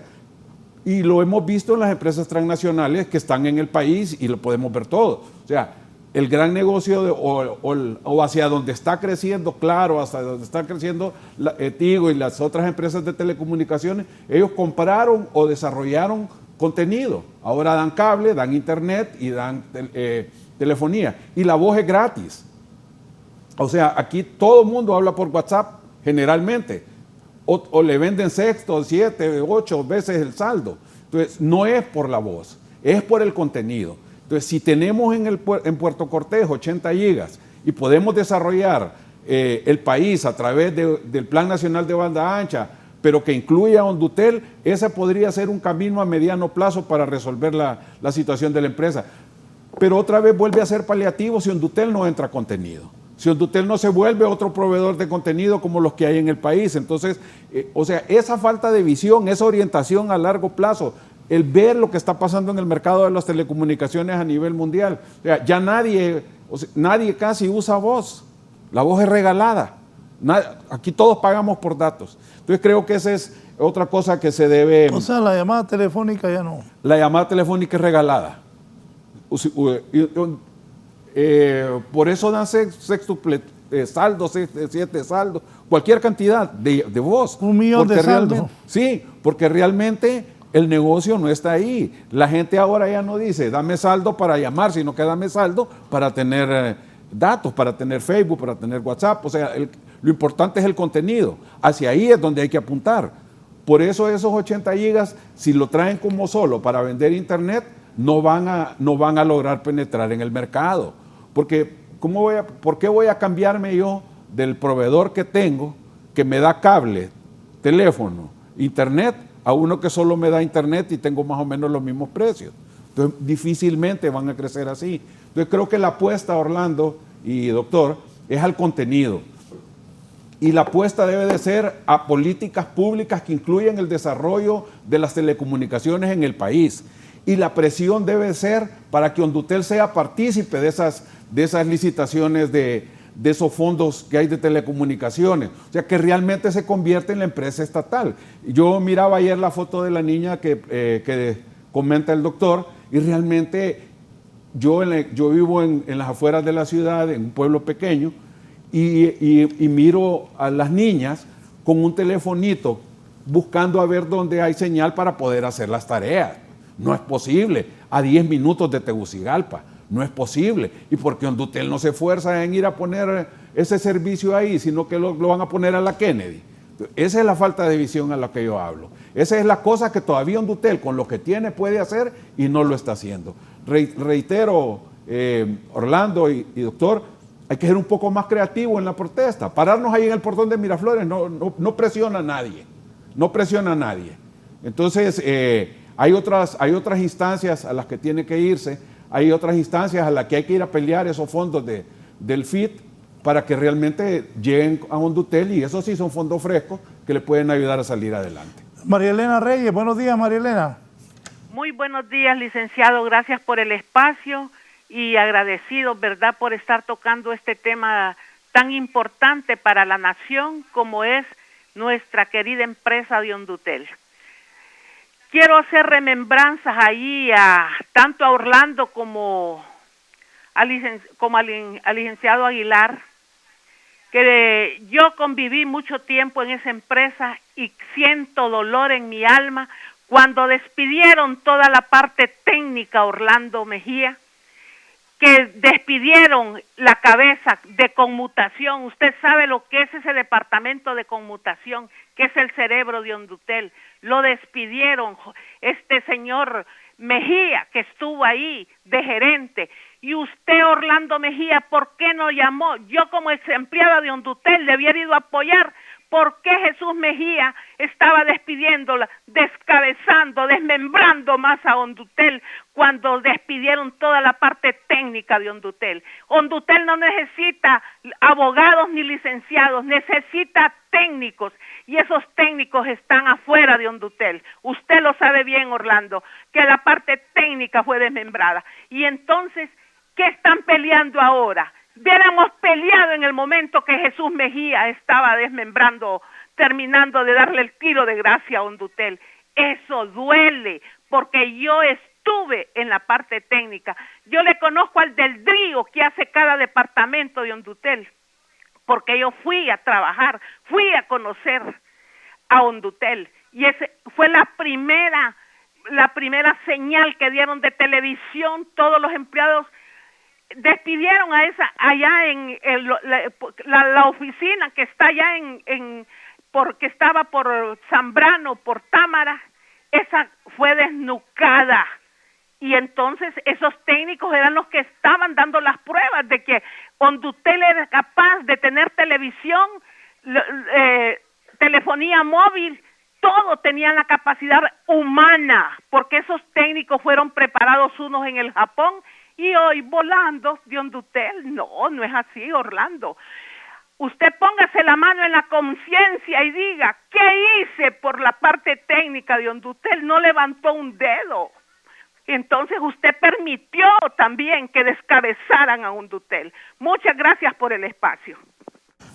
[SPEAKER 4] Y lo hemos visto en las empresas transnacionales que están en el país y lo podemos ver todo. O sea, el gran negocio o hacia donde está creciendo, Claro, hasta donde está creciendo Tigo y las otras empresas de telecomunicaciones, ellos compraron o desarrollaron contenido. Ahora dan cable, dan internet y dan telefonía. Y la voz es gratis. O sea, aquí todo el mundo habla por WhatsApp generalmente. O le venden 6, 7, 8 veces el saldo. Entonces, no es por la voz, es por el contenido. Entonces, si tenemos en Puerto Cortés 80 gigas y podemos desarrollar el país a través del Plan Nacional de Banda Ancha, pero que incluya a Hondutel, ese podría ser un camino a mediano plazo para resolver la situación de la empresa. Pero otra vez vuelve a ser paliativo si Hondutel no entra contenido. Si Hondutel no se vuelve otro proveedor de contenido como los que hay en el país. Entonces, o sea, esa falta de visión, esa orientación a largo plazo, el ver lo que está pasando en el mercado de las telecomunicaciones a nivel mundial. O sea, ya nadie casi usa voz. La voz es regalada. Aquí todos pagamos por datos. Entonces creo que esa es otra cosa que se debe...
[SPEAKER 3] O sea, la llamada telefónica ya no.
[SPEAKER 4] La llamada telefónica es regalada. Por eso dan sextuple saldo, 7 saldos, cualquier cantidad de voz.
[SPEAKER 3] 1 millón de saldos.
[SPEAKER 4] Sí, porque realmente el negocio no está ahí. La gente ahora ya no dice, dame saldo para llamar, sino que dame saldo para tener datos, para tener Facebook, para tener WhatsApp. O sea, lo importante es el contenido. Hacia ahí es donde hay que apuntar. Por eso esos 80 gigas, si lo traen como solo para vender internet, no van a lograr penetrar en el mercado. Porque ¿Por qué voy a cambiarme yo del proveedor que tengo, que me da cable, teléfono, internet, a uno que solo me da internet y tengo más o menos los mismos precios? Entonces, difícilmente van a crecer así. Entonces, creo que la apuesta, Orlando y doctor, es al contenido. Y la apuesta debe de ser a políticas públicas que incluyan el desarrollo de las telecomunicaciones en el país. Y la presión debe ser para que Hondutel sea partícipe de esas licitaciones de esos fondos que hay de telecomunicaciones. O sea, que realmente se convierte en la empresa estatal. Yo miraba ayer la foto de la niña que comenta el doctor, y realmente yo vivo en las afueras de la ciudad, en un pueblo pequeño, y miro a las niñas con un telefonito buscando a ver dónde hay señal para poder hacer las tareas. No es posible, a 10 minutos de Tegucigalpa, no es posible. ¿Y porque Hondutel no se esfuerza en ir a poner ese servicio ahí, sino que lo van a poner a la Kennedy? Esa es la falta de visión a la que yo hablo. Esa es la cosa que todavía Hondutel, con lo que tiene, puede hacer y no lo está haciendo. Reitero, Orlando y doctor, hay que ser un poco más creativo en la protesta. Pararnos ahí en el portón de Miraflores no presiona a nadie. No presiona a nadie. Entonces, hay otras instancias a las que tiene que irse, hay otras instancias a las que hay que ir a pelear esos fondos del FIT para que realmente lleguen a Hondutel, y eso sí son fondos frescos que le pueden ayudar a salir adelante.
[SPEAKER 3] María Elena Reyes, buenos días, María Elena.
[SPEAKER 8] Muy buenos días, licenciado, gracias por el espacio y agradecido, ¿verdad?, por estar tocando este tema tan importante para la nación como es nuestra querida empresa de Hondutel. Quiero hacer remembranzas ahí tanto a Orlando como al licenciado Aguilar, que yo conviví mucho tiempo en esa empresa y siento dolor en mi alma cuando despidieron toda la parte técnica a Orlando Mejía, que despidieron la cabeza de conmutación. Usted sabe lo que es ese departamento de conmutación, que es el cerebro de Hondutel. Lo despidieron este señor Mejía, que estuvo ahí de gerente. Y usted, Orlando Mejía, ¿por qué no llamó? Yo como ex empleada de Hondutel le hubiera ido a apoyar. ¿Por qué Jesús Mejía estaba despidiéndola, descabezando, desmembrando más a Hondutel cuando despidieron toda la parte técnica de Hondutel? Hondutel no necesita abogados ni licenciados, necesita técnicos, y esos técnicos están afuera de Hondutel. Usted lo sabe bien, Orlando, que la parte técnica fue desmembrada. Y entonces, ¿qué están peleando ahora? Hubiéramos peleado en el momento que Jesús Mejía estaba desmembrando, terminando de darle el tiro de gracia a Hondutel. Eso duele, porque yo estuve en la parte técnica. Yo le conozco al del DRIO que hace cada departamento de Hondutel, porque yo fui a trabajar, fui a conocer a Hondutel. Y esa fue la primera señal que dieron de televisión. Todos los empleados despidieron a esa allá en la oficina que está allá porque estaba por Zambrano, por Támara. Esa fue desnucada, y entonces esos técnicos eran los que estaban dando las pruebas de que Hondutel era capaz de tener televisión, telefonía móvil, todo tenían la capacidad humana, porque esos técnicos fueron preparados unos en el Japón y hoy volando de Hondutel. No es así, Orlando. Usted póngase la mano en la conciencia y diga, ¿qué hice por la parte técnica de Hondutel? No levantó un dedo. Entonces usted permitió también que descabezaran a Hondutel. Muchas gracias por el espacio.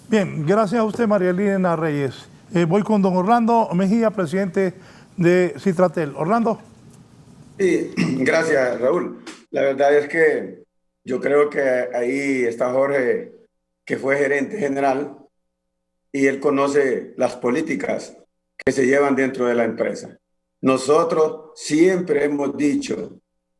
[SPEAKER 3] Bien, gracias a usted, María Elena Reyes. Voy con don Orlando Mejía, presidente de Citratel. Orlando.
[SPEAKER 5] Sí, gracias, Raúl. La verdad es que yo creo que ahí está Jorge, que fue gerente general, y él conoce las políticas que se llevan dentro de la empresa. Nosotros siempre hemos dicho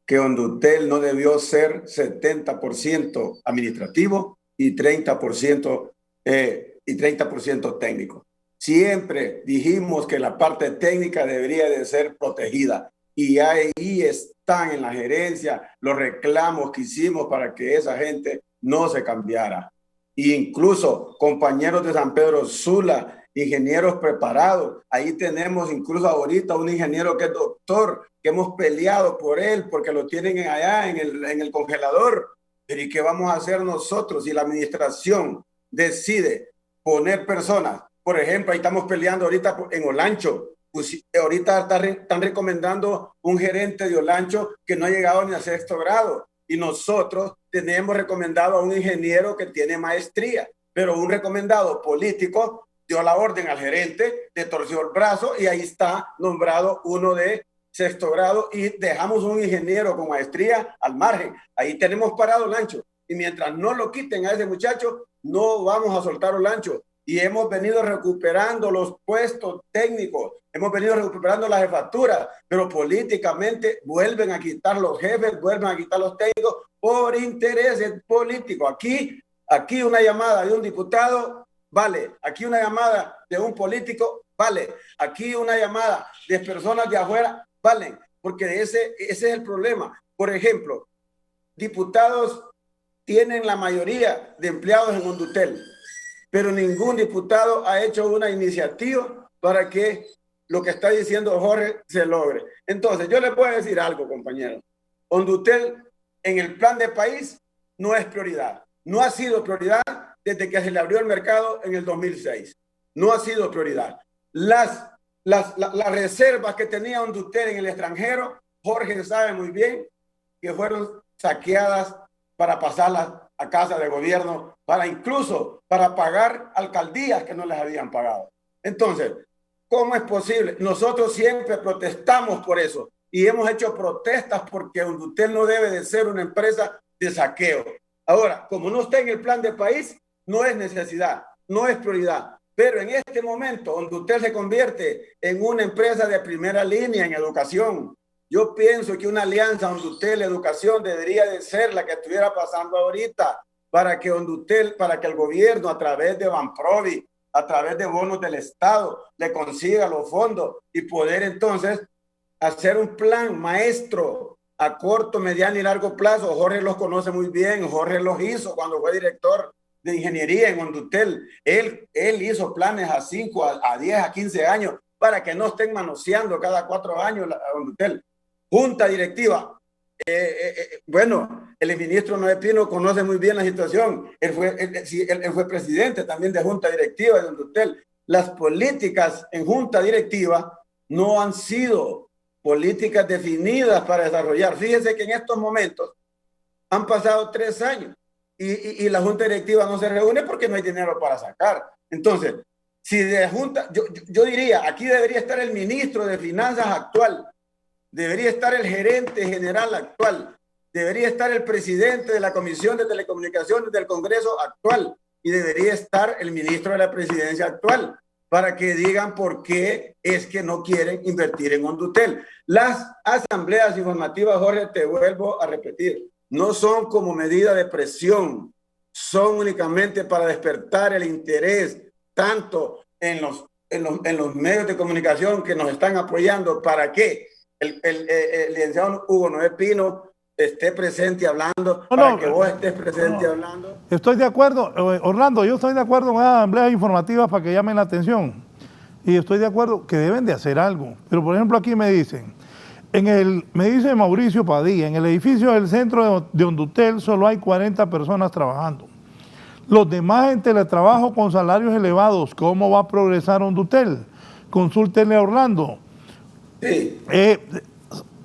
[SPEAKER 5] que Hondutel no debió ser 70% administrativo y 30% técnico. Siempre dijimos que la parte técnica debería de ser protegida, y ahí están en la gerencia los reclamos que hicimos para que esa gente no se cambiara. E incluso compañeros de San Pedro Sula, ingenieros preparados, ahí tenemos incluso ahorita un ingeniero que es doctor, que hemos peleado por él porque lo tienen allá en el congelador. Pero ¿y qué vamos a hacer nosotros si la administración decide poner personas? Por ejemplo, ahí estamos peleando ahorita en Olancho. Pues, ahorita están recomendando un gerente de Olancho que no ha llegado ni a 6º grado. Y nosotros tenemos recomendado a un ingeniero que tiene maestría, pero un recomendado político dio la orden al gerente, le torció el brazo y ahí está nombrado uno de 6º grado y dejamos un ingeniero con maestría al margen. Ahí tenemos parado Olancho. Y mientras no lo quiten a ese muchacho, no vamos a soltar Olancho. Y hemos venido recuperando los puestos técnicos, hemos venido recuperando la jefatura, pero políticamente vuelven a quitar los jefes, vuelven a quitar los técnicos por intereses políticos. Aquí una llamada de un diputado, vale. Aquí una llamada de un político, vale. Aquí una llamada de personas de afuera, valen. Porque ese es el problema. Por ejemplo, diputados tienen la mayoría de empleados en Hondutel, pero ningún diputado ha hecho una iniciativa para que lo que está diciendo Jorge se logre. Entonces, yo les voy a decir algo, compañeros. Hondutel, en el plan de país, no es prioridad. No ha sido prioridad desde que se le abrió el mercado en el 2006. No ha sido prioridad. Las reservas que tenía Hondutel en el extranjero, Jorge sabe muy bien que fueron saqueadas para pasarlas a casa de gobierno, incluso para pagar alcaldías que no les habían pagado. Entonces, ¿cómo es posible? Nosotros siempre protestamos por eso y hemos hecho protestas porque Hondutel no debe de ser una empresa de saqueo. Ahora, como no está en el plan de país, no es necesidad, no es prioridad. Pero en este momento, Hondutel se convierte en una empresa de primera línea en educación. Yo pienso que una alianza Hondutel Educación debería de ser la que estuviera pasando ahorita para que Hondutel, para que el gobierno a través de Banprovi, a través de bonos del Estado, le consiga los fondos y poder entonces hacer un plan maestro a corto, mediano y largo plazo. Jorge los conoce muy bien, Jorge los hizo cuando fue director de ingeniería en Hondutel. Él hizo planes a 5, a 10, a 15 años para que no estén manoseando cada 4 años a Hondutel. Junta directiva. Bueno, el ministro Noé Pino conoce muy bien la situación. Él fue presidente también de Junta Directiva de Hondutel. Las políticas en Junta Directiva no han sido políticas definidas para desarrollar. Fíjense que en estos momentos han pasado 3 años y la Junta Directiva no se reúne porque no hay dinero para sacar. Entonces, si de Junta, yo diría, aquí debería estar el ministro de Finanzas actual, debería estar el gerente general actual, debería estar el presidente de la Comisión de Telecomunicaciones del Congreso actual y debería estar el ministro de la Presidencia actual para que digan por qué es que no quieren invertir en Hondutel. Las asambleas informativas, Jorge, te vuelvo a repetir, no son como medida de presión, son únicamente para despertar el interés tanto en los medios de comunicación que nos están apoyando para que el licenciado Hugo Noé Pino esté presente hablando, que vos estés presente hablando.
[SPEAKER 3] Estoy de acuerdo, Orlando, yo estoy de acuerdo con las asambleas informativas para que llamen la atención. Y estoy de acuerdo que deben de hacer algo. Pero, por ejemplo, aquí me dicen, me dice Mauricio Padilla, en el edificio del centro de Hondutel solo hay 40 personas trabajando. Los demás en teletrabajo con salarios elevados. ¿Cómo va a progresar Hondutel? Consúltenle a Orlando.
[SPEAKER 5] Sí.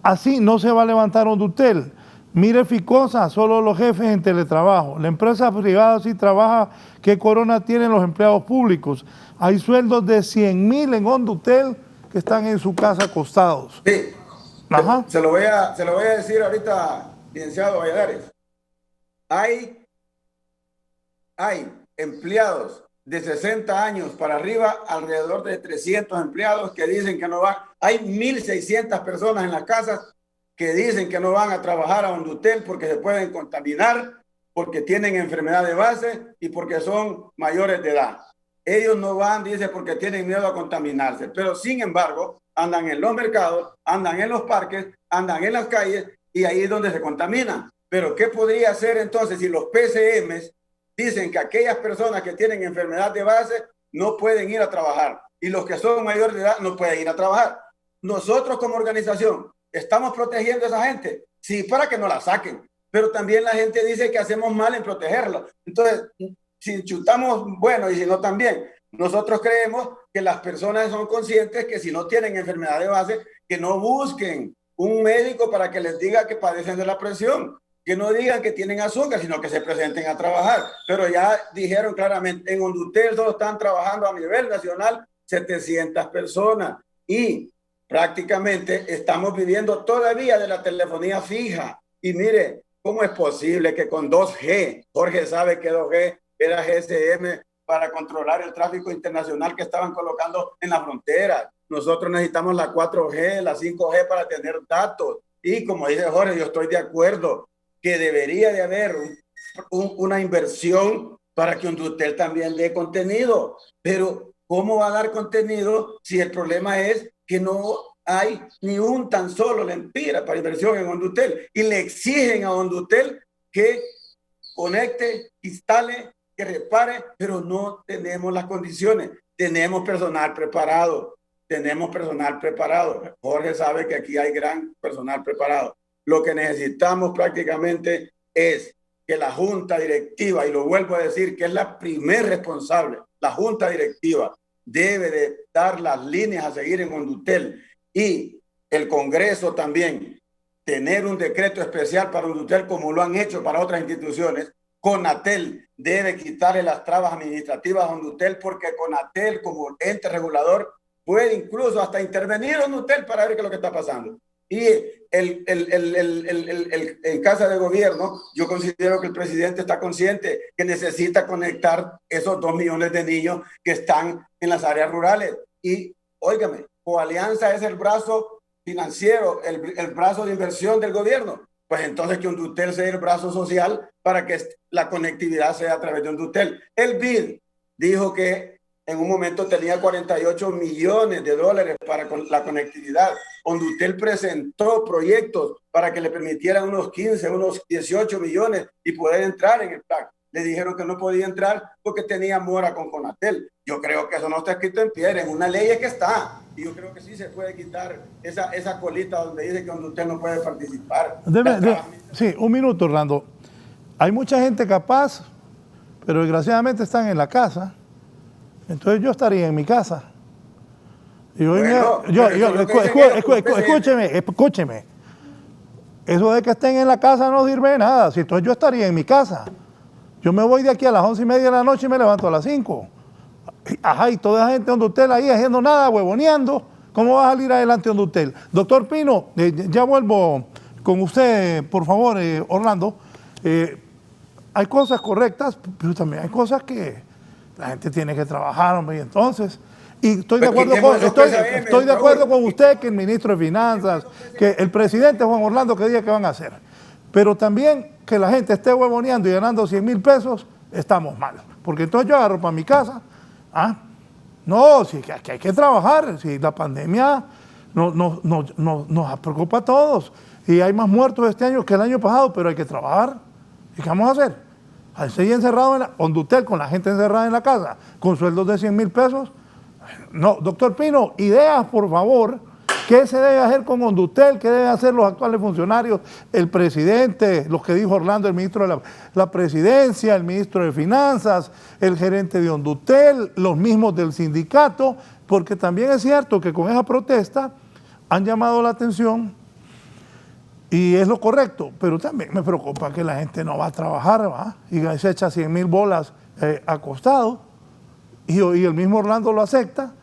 [SPEAKER 3] Así no se va a levantar Hondutel. Mire Ficosa, solo los jefes en teletrabajo. La empresa privada sí trabaja. ¿Qué corona tienen los empleados públicos? Hay sueldos de 100,000 en Hondutel que están en su casa acostados.
[SPEAKER 5] Sí.
[SPEAKER 3] Ajá.
[SPEAKER 5] Se lo voy a decir ahorita, licenciado Valladares. Hay empleados de 60 años para arriba, alrededor de 300 empleados que dicen que no van. Hay 1,600 personas en las casas que dicen que no van a trabajar a Hondutel porque se pueden contaminar, porque tienen enfermedad de base y porque son mayores de edad. Ellos no van, dice, porque tienen miedo a contaminarse, pero sin embargo andan en los mercados, andan en los parques, andan en las calles y ahí es donde se contaminan. Pero ¿qué podría hacer entonces si los PCMs dicen que aquellas personas que tienen enfermedad de base no pueden ir a trabajar y los que son mayores de edad no pueden ir a trabajar? Nosotros como organización estamos protegiendo a esa gente, sí, para que no la saquen, pero también la gente dice que hacemos mal en protegerla. Entonces, si chutamos, bueno, y si no también. Nosotros creemos que las personas son conscientes que si no tienen enfermedad de base, que no busquen un médico para que les diga que padecen de la presión, que no digan que tienen azúcar, sino que se presenten a trabajar. Pero ya dijeron claramente, en Hondutel solo están trabajando a nivel nacional 700 personas y prácticamente estamos viviendo todavía de la telefonía fija. Y mire, ¿cómo es posible que con 2G, Jorge sabe que 2G era GSM para controlar el tráfico internacional que estaban colocando en la frontera? Nosotros necesitamos la 4G, la 5G para tener datos. Y como dice Jorge, yo estoy de acuerdo que debería de haber una inversión para que Hondutel también dé contenido. Pero ¿cómo va a dar contenido si el problema es que no hay ni un tan solo lempira para inversión en Hondutel? Y le exigen a Hondutel que conecte, instale, que repare, pero no tenemos las condiciones. Tenemos personal preparado. Jorge sabe que aquí hay gran personal preparado. Lo que necesitamos prácticamente es que la junta directiva, y lo vuelvo a decir, que es la primer responsable, la junta directiva debe de dar las líneas a seguir en Hondutel, y el Congreso también tener un decreto especial para Hondutel como lo han hecho para otras instituciones. CONATEL debe quitarle las trabas administrativas a Hondutel, porque CONATEL como ente regulador puede incluso hasta intervenir en Hondutel para ver qué es lo que está pasando. Y en Casa de Gobierno, yo considero que el presidente está consciente que necesita conectar esos 2 millones de niños que están en las áreas rurales. Y, óigame, Coalianza es el brazo financiero, el brazo de inversión del gobierno. Pues entonces que Hondutel sea el brazo social para que la conectividad sea a través de Hondutel. El BID dijo que en un momento tenía 48 millones de dólares para la conectividad. Hondutel presentó proyectos para que le permitieran unos 15, unos 18 millones y poder entrar en el plan. Le dijeron que no podía entrar porque tenía mora con CONATEL. Yo creo que eso no está escrito en piedra, en una ley es que está. Y yo creo que sí se puede quitar esa colita donde dice que Hondutel no puede participar.
[SPEAKER 3] Sí, un minuto, Orlando. Hay mucha gente capaz, pero desgraciadamente están en la casa. Entonces yo estaría en mi casa. Y escúcheme. Eso de que estén en la casa no sirve de nada. Si entonces yo estaría en mi casa. Yo me voy de aquí a las 11:30 de la noche y me levanto a las 5. Ajá, y toda esa gente de Hondutel ahí haciendo nada, huevoneando. ¿Cómo va a salir adelante Hondutel? Doctor Pino, ya vuelvo con usted, por favor, Orlando. Hay cosas correctas, pero también hay cosas que la gente tiene que trabajar, hombre, y entonces... Y estoy de acuerdo con usted que el ministro de Finanzas, que el presidente Juan Orlando que diga que van a hacer. Pero también que la gente esté huevoneando y ganando 100,000 pesos, estamos mal. Porque entonces yo agarro para mi casa. No, sí, que hay que trabajar. Si la pandemia nos preocupa a todos. Y hay más muertos este año que el año pasado, pero hay que trabajar. ¿Y qué vamos a hacer? Al seguir encerrado en Hondutel, con la gente encerrada en la casa, con sueldos de 100,000 pesos. No, doctor Pino, ideas, por favor. ¿Qué se debe hacer con Hondutel? ¿Qué deben hacer los actuales funcionarios? El presidente, los que dijo Orlando, el ministro de la presidencia, el ministro de Finanzas, el gerente de Hondutel, los mismos del sindicato, porque también es cierto que con esa protesta han llamado la atención y es lo correcto, pero también me preocupa que la gente no va a trabajar, ¿va? Y se echa 100,000 bolas acostado y el mismo Orlando lo acepta.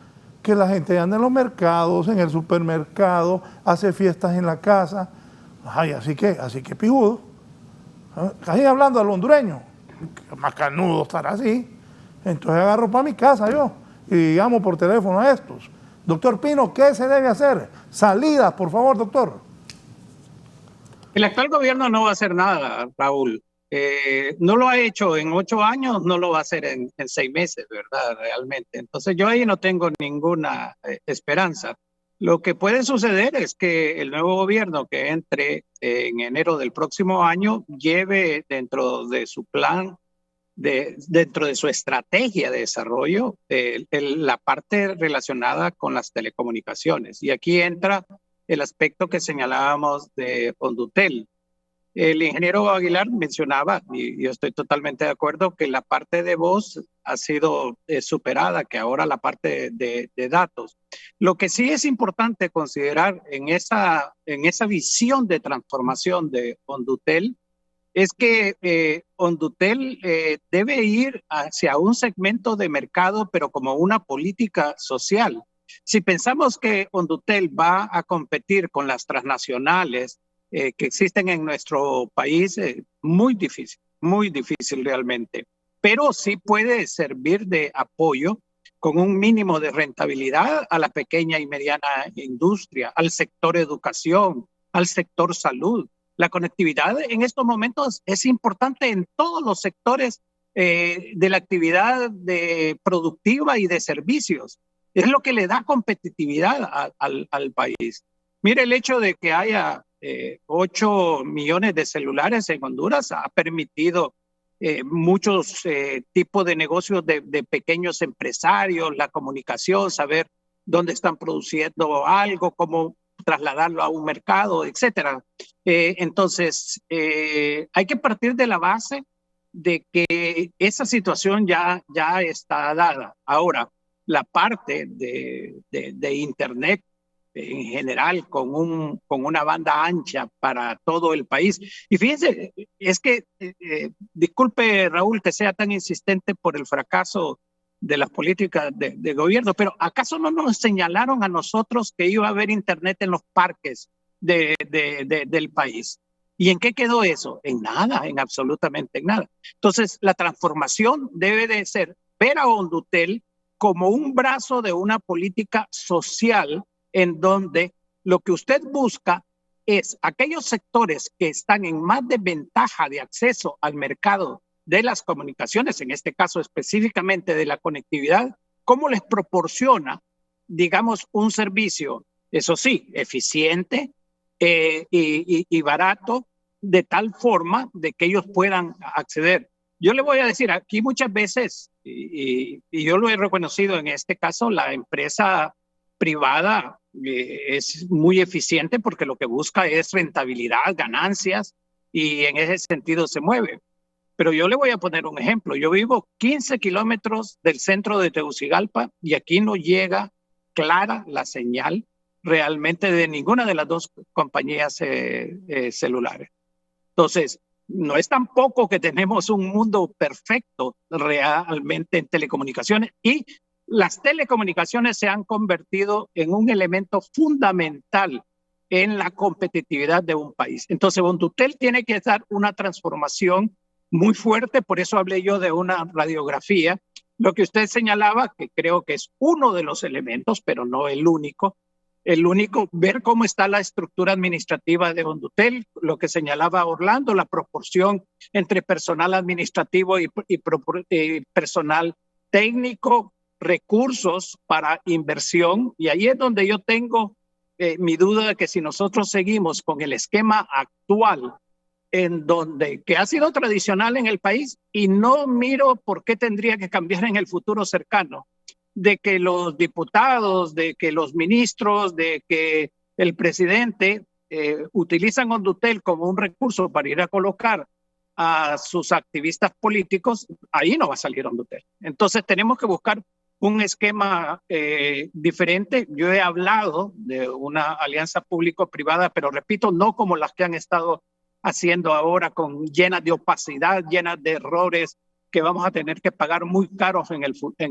[SPEAKER 3] Que la gente anda en los mercados, en el supermercado, hace fiestas en la casa. Ay, así que pijudo. Casi hablando al hondureño. Más canudo estar así. Entonces agarro para mi casa yo y llamo por teléfono a estos. Doctor Pino, ¿qué se debe hacer? Salidas, por favor, doctor.
[SPEAKER 6] El actual gobierno no va a hacer nada, Raúl. No lo ha hecho en 8 años, no lo va a hacer en 6 meses, ¿verdad? Realmente. Entonces yo ahí no tengo ninguna esperanza. Lo que puede suceder es que el nuevo gobierno que entre en enero del próximo año lleve dentro de su plan, dentro de su estrategia de desarrollo, la parte relacionada con las telecomunicaciones. Y aquí entra el aspecto que señalábamos de Hondutel. El ingeniero Aguilar mencionaba, y yo estoy totalmente de acuerdo, que la parte de voz ha sido superada, que ahora la parte de datos. Lo que sí es importante considerar en esa visión de transformación de Hondutel es que Hondutel debe ir hacia un segmento de mercado, pero como una política social. Si pensamos que Hondutel va a competir con las transnacionales que existen en nuestro país, muy difícil realmente, pero sí puede servir de apoyo con un mínimo de rentabilidad a la pequeña y mediana industria, al sector educación, al sector salud. La conectividad en estos momentos es importante en todos los sectores de la actividad productiva y de servicios. Es lo que le da competitividad al país. Mire, el hecho de que haya 8 millones de celulares en Honduras ha permitido muchos tipos de negocios de pequeños empresarios, la comunicación, saber dónde están produciendo algo, cómo trasladarlo a un mercado, etcétera. Entonces, hay que partir de la base de que esa situación ya está dada. Ahora, la parte de Internet en general con una banda ancha para todo el país. Y fíjense, es que, disculpe Raúl que sea tan insistente por el fracaso de las políticas de gobierno, pero ¿acaso no nos señalaron a nosotros que iba a haber Internet en los parques del país? ¿Y en qué quedó eso? En nada, en absolutamente nada. Entonces, la transformación debe de ser ver a Hondutel como un brazo de una política social en donde lo que usted busca es aquellos sectores que están en más desventaja de acceso al mercado de las comunicaciones, en este caso específicamente de la conectividad, cómo les proporciona, digamos, un servicio, eso sí, eficiente y barato, de tal forma de que ellos puedan acceder. Yo le voy a decir, aquí muchas veces, y yo lo he reconocido en este caso, la empresa privada es muy eficiente porque lo que busca es rentabilidad, ganancias, y en ese sentido se mueve. Pero yo le voy a poner un ejemplo. Yo vivo 15 kilómetros del centro de Tegucigalpa y aquí no llega clara la señal realmente de ninguna de las dos compañías celulares. Entonces, no es tampoco que tenemos un mundo perfecto realmente en telecomunicaciones, y las telecomunicaciones se han convertido en un elemento fundamental en la competitividad de un país. Entonces, Hondutel tiene que dar una transformación muy fuerte, por eso hablé yo de una radiografía. Lo que usted señalaba, que creo que es uno de los elementos, pero no el único, ver cómo está la estructura administrativa de Hondutel, lo que señalaba Orlando, la proporción entre personal administrativo y personal técnico, recursos para inversión, y ahí es donde yo tengo mi duda de que si nosotros seguimos con el esquema actual, que ha sido tradicional en el país, y no miro por qué tendría que cambiar en el futuro cercano, de que los diputados, de que los ministros, de que el presidente utilizan Hondutel como un recurso para ir a colocar a sus activistas políticos, ahí no va a salir Hondutel. Entonces tenemos que buscar un esquema diferente. Yo he hablado de una alianza público-privada, pero repito, no como las que han estado haciendo ahora, llenas de opacidad, llenas de errores que vamos a tener que pagar muy caros en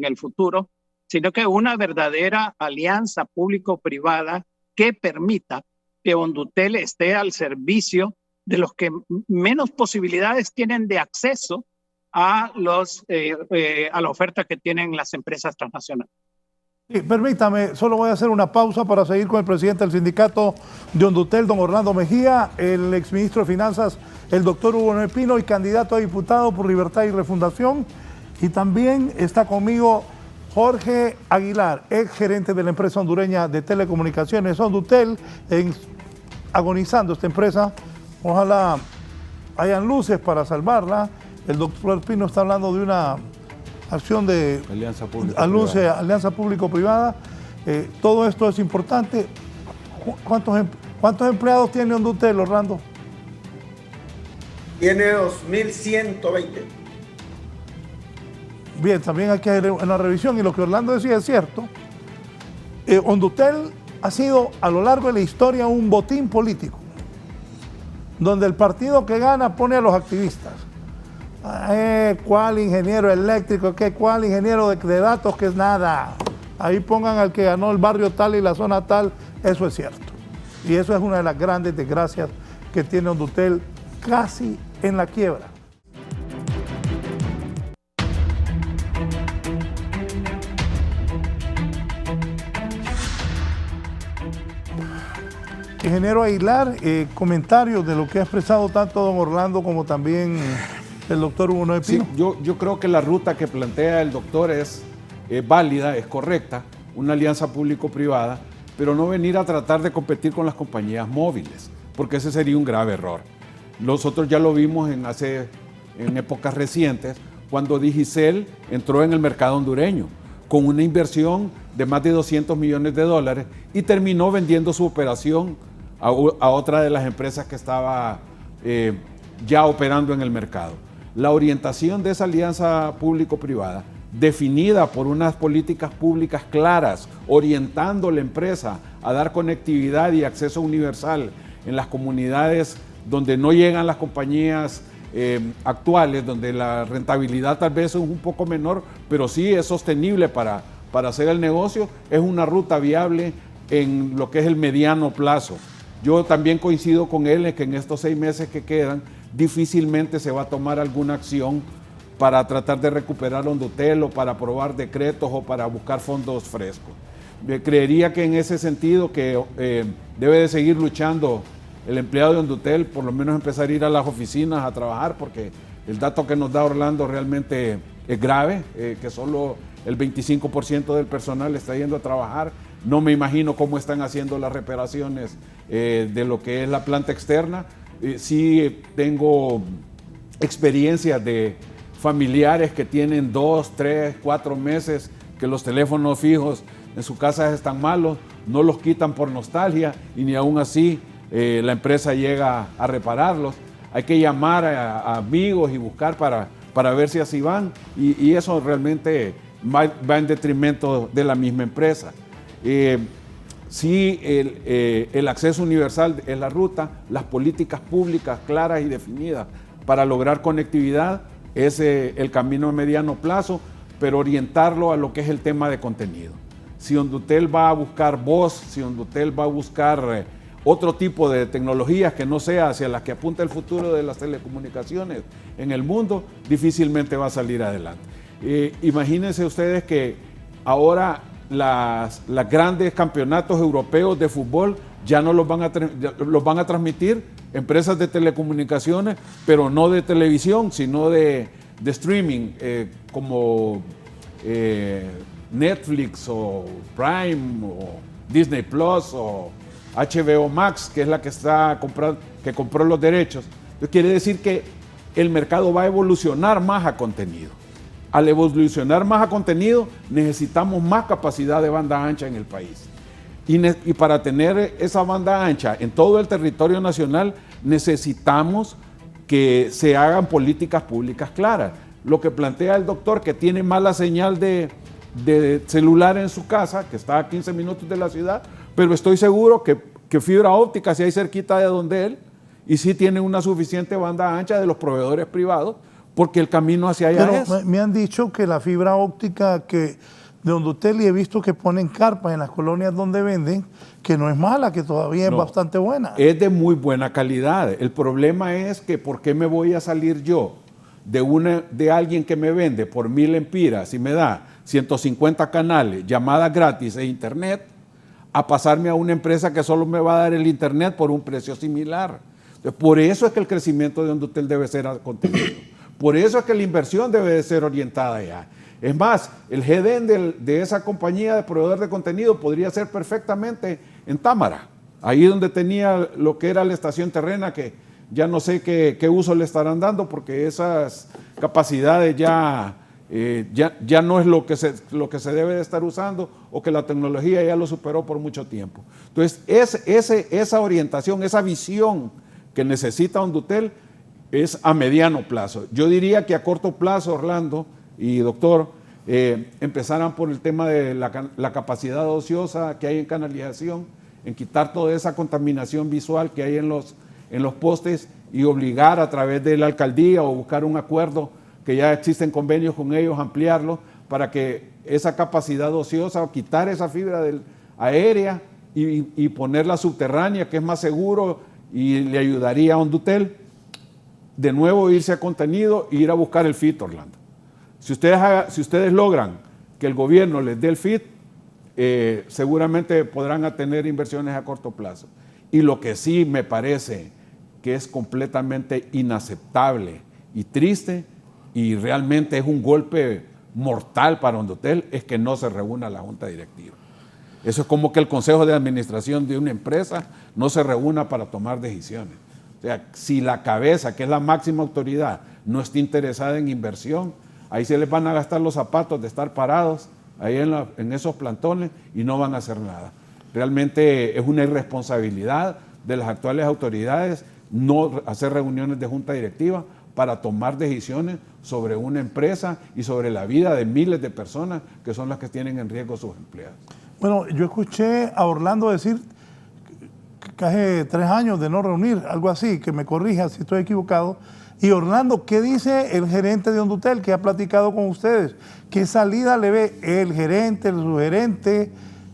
[SPEAKER 6] el futuro, sino que una verdadera alianza público-privada que permita que Hondutel esté al servicio de los que menos posibilidades tienen de acceso a la oferta que tienen las empresas transnacionales.
[SPEAKER 3] Sí, permítame, solo voy a hacer una pausa para seguir con el presidente del sindicato de Hondutel, don Orlando Mejía, el exministro de Finanzas, el doctor Hugo Noé Pino, y candidato a diputado por Libertad y Refundación. Y también está conmigo Jorge Aguilar, ex gerente de la empresa hondureña de telecomunicaciones Hondutel, agonizando esta empresa. Ojalá hayan luces para salvarla. El doctor Pino está hablando de una acción de alianza público-privada. Todo esto es importante. ¿Cuántos empleados tiene Hondutel, Orlando?
[SPEAKER 5] Tiene 2.120.
[SPEAKER 3] Bien, también hay que hacer una revisión, y lo que Orlando decía es cierto. Hondutel ha sido a lo largo de la historia un botín político, donde el partido que gana pone a los activistas. ¿Cuál ingeniero eléctrico? ¿Cuál ingeniero de datos? Que es nada. Ahí pongan al que ganó el barrio tal y la zona tal. Eso es cierto. Y eso es una de las grandes desgracias que tiene Hondutel, casi en la quiebra. Ingeniero Aguilar, comentarios de lo que ha expresado tanto don Orlando como también el doctor Hugo Noé Pino.
[SPEAKER 4] Sí, yo creo que la ruta que plantea el doctor es válida, es correcta, una alianza público-privada, pero no venir a tratar de competir con las compañías móviles, porque ese sería un grave error. Nosotros ya lo vimos en épocas recientes, cuando Digicel entró en el mercado hondureño con una inversión de más de $200 millones y terminó vendiendo su operación a otra de las empresas que estaba ya operando en el mercado. La orientación de esa alianza público-privada, definida por unas políticas públicas claras, orientando la empresa a dar conectividad y acceso universal en las comunidades donde no llegan las compañías actuales, donde la rentabilidad tal vez es un poco menor, pero sí es sostenible para hacer el negocio, es una ruta viable en lo que es el mediano plazo. Yo también coincido con él en que en estos 6 meses que quedan, difícilmente se va a tomar alguna acción para tratar de recuperar Hondutel o para aprobar decretos o para buscar fondos frescos. Creería que en ese sentido que debe de seguir luchando el empleado de Hondutel, por lo menos empezar a ir a las oficinas a trabajar, porque el dato que nos da Orlando realmente es grave, que solo el 25% del personal está yendo a trabajar. No me imagino cómo están haciendo las reparaciones de lo que es la planta externa. Sí tengo experiencias de familiares que tienen 2, 3, 4 meses que los teléfonos fijos en su casa están malos, no los quitan por nostalgia y ni aún así la empresa llega a repararlos. Hay que llamar a amigos y buscar para ver si así van, y eso realmente va en detrimento de la misma empresa. Sí, el acceso universal es la ruta, las políticas públicas claras y definidas para lograr conectividad es el camino a mediano plazo, pero orientarlo a lo que es el tema de contenido. Si Hondutel va a buscar voz, si Hondutel va a buscar otro tipo de tecnologías que no sea hacia las que apunta el futuro de las telecomunicaciones en el mundo, difícilmente va a salir adelante. Imagínense ustedes que ahora los grandes campeonatos europeos de fútbol ya no los van a transmitir empresas de telecomunicaciones, pero no de televisión, sino de streaming, como Netflix o Prime o Disney Plus o HBO Max, que es la que compró los derechos. Entonces quiere decir que el mercado va a evolucionar más a contenido. Al evolucionar más a contenido, necesitamos más capacidad de banda ancha en el país. Y para tener esa banda ancha en todo el territorio nacional, necesitamos que se hagan políticas públicas claras. Lo que plantea el doctor, que tiene mala señal de celular en su casa, que está a 15 minutos de la ciudad, pero estoy seguro que fibra óptica, si hay cerquita de donde él, y sí tiene una suficiente banda ancha de los proveedores privados, porque el camino hacia allá es.
[SPEAKER 3] Me han dicho que la fibra óptica de Hondutel, y he visto que ponen carpas en las colonias donde venden, que no es mala, que todavía es bastante buena.
[SPEAKER 4] Es de muy buena calidad. El problema es que ¿por qué me voy a salir yo de alguien que me vende por 1000 empiras y me da 150 canales, llamadas gratis e internet, a pasarme a una empresa que solo me va a dar el internet por un precio similar? Entonces, por eso es que el crecimiento de Hondutel debe ser contenido. Por eso es que la inversión debe de ser orientada allá. Es más, el GDN de esa compañía de proveedor de contenido podría ser perfectamente en Támara, ahí donde tenía lo que era la estación terrena, que ya no sé qué uso le estarán dando, porque esas capacidades ya no es lo que se debe de estar usando, o que la tecnología ya lo superó por mucho tiempo. Entonces, esa orientación, esa visión que necesita Hondutel es a mediano plazo. Yo diría que a corto plazo, Orlando y doctor, empezaran por el tema de la capacidad ociosa que hay en canalización, en quitar toda esa contaminación visual que hay en los postes, y obligar a través de la alcaldía o buscar un acuerdo, que ya existen convenios con ellos, ampliarlo para que esa capacidad ociosa, o quitar esa fibra aérea y ponerla subterránea, que es más seguro y le ayudaría a Hondutel. De nuevo irse a contenido e ir a buscar el FIT, Orlando. Si ustedes logran que el gobierno les dé el FIT, seguramente podrán tener inversiones a corto plazo. Y lo que sí me parece que es completamente inaceptable y triste, y realmente es un golpe mortal para Hondutel, es que no se reúna la junta directiva. Eso es como que el consejo de administración de una empresa no se reúna para tomar decisiones. O sea, si la cabeza, que es la máxima autoridad, no está interesada en inversión, ahí se les van a gastar los zapatos de estar parados ahí en esos plantones y no van a hacer nada. Realmente es una irresponsabilidad de las actuales autoridades no hacer reuniones de junta directiva para tomar decisiones sobre una empresa y sobre la vida de miles de personas que son las que tienen en riesgo sus empleados.
[SPEAKER 3] Bueno, yo escuché a Orlando decir que hace 3 años de no reunir, algo así, que me corrija si estoy equivocado. Y Orlando, ¿qué dice el gerente de Hondutel que ha platicado con ustedes? ¿Qué salida le ve el gerente, el subgerente?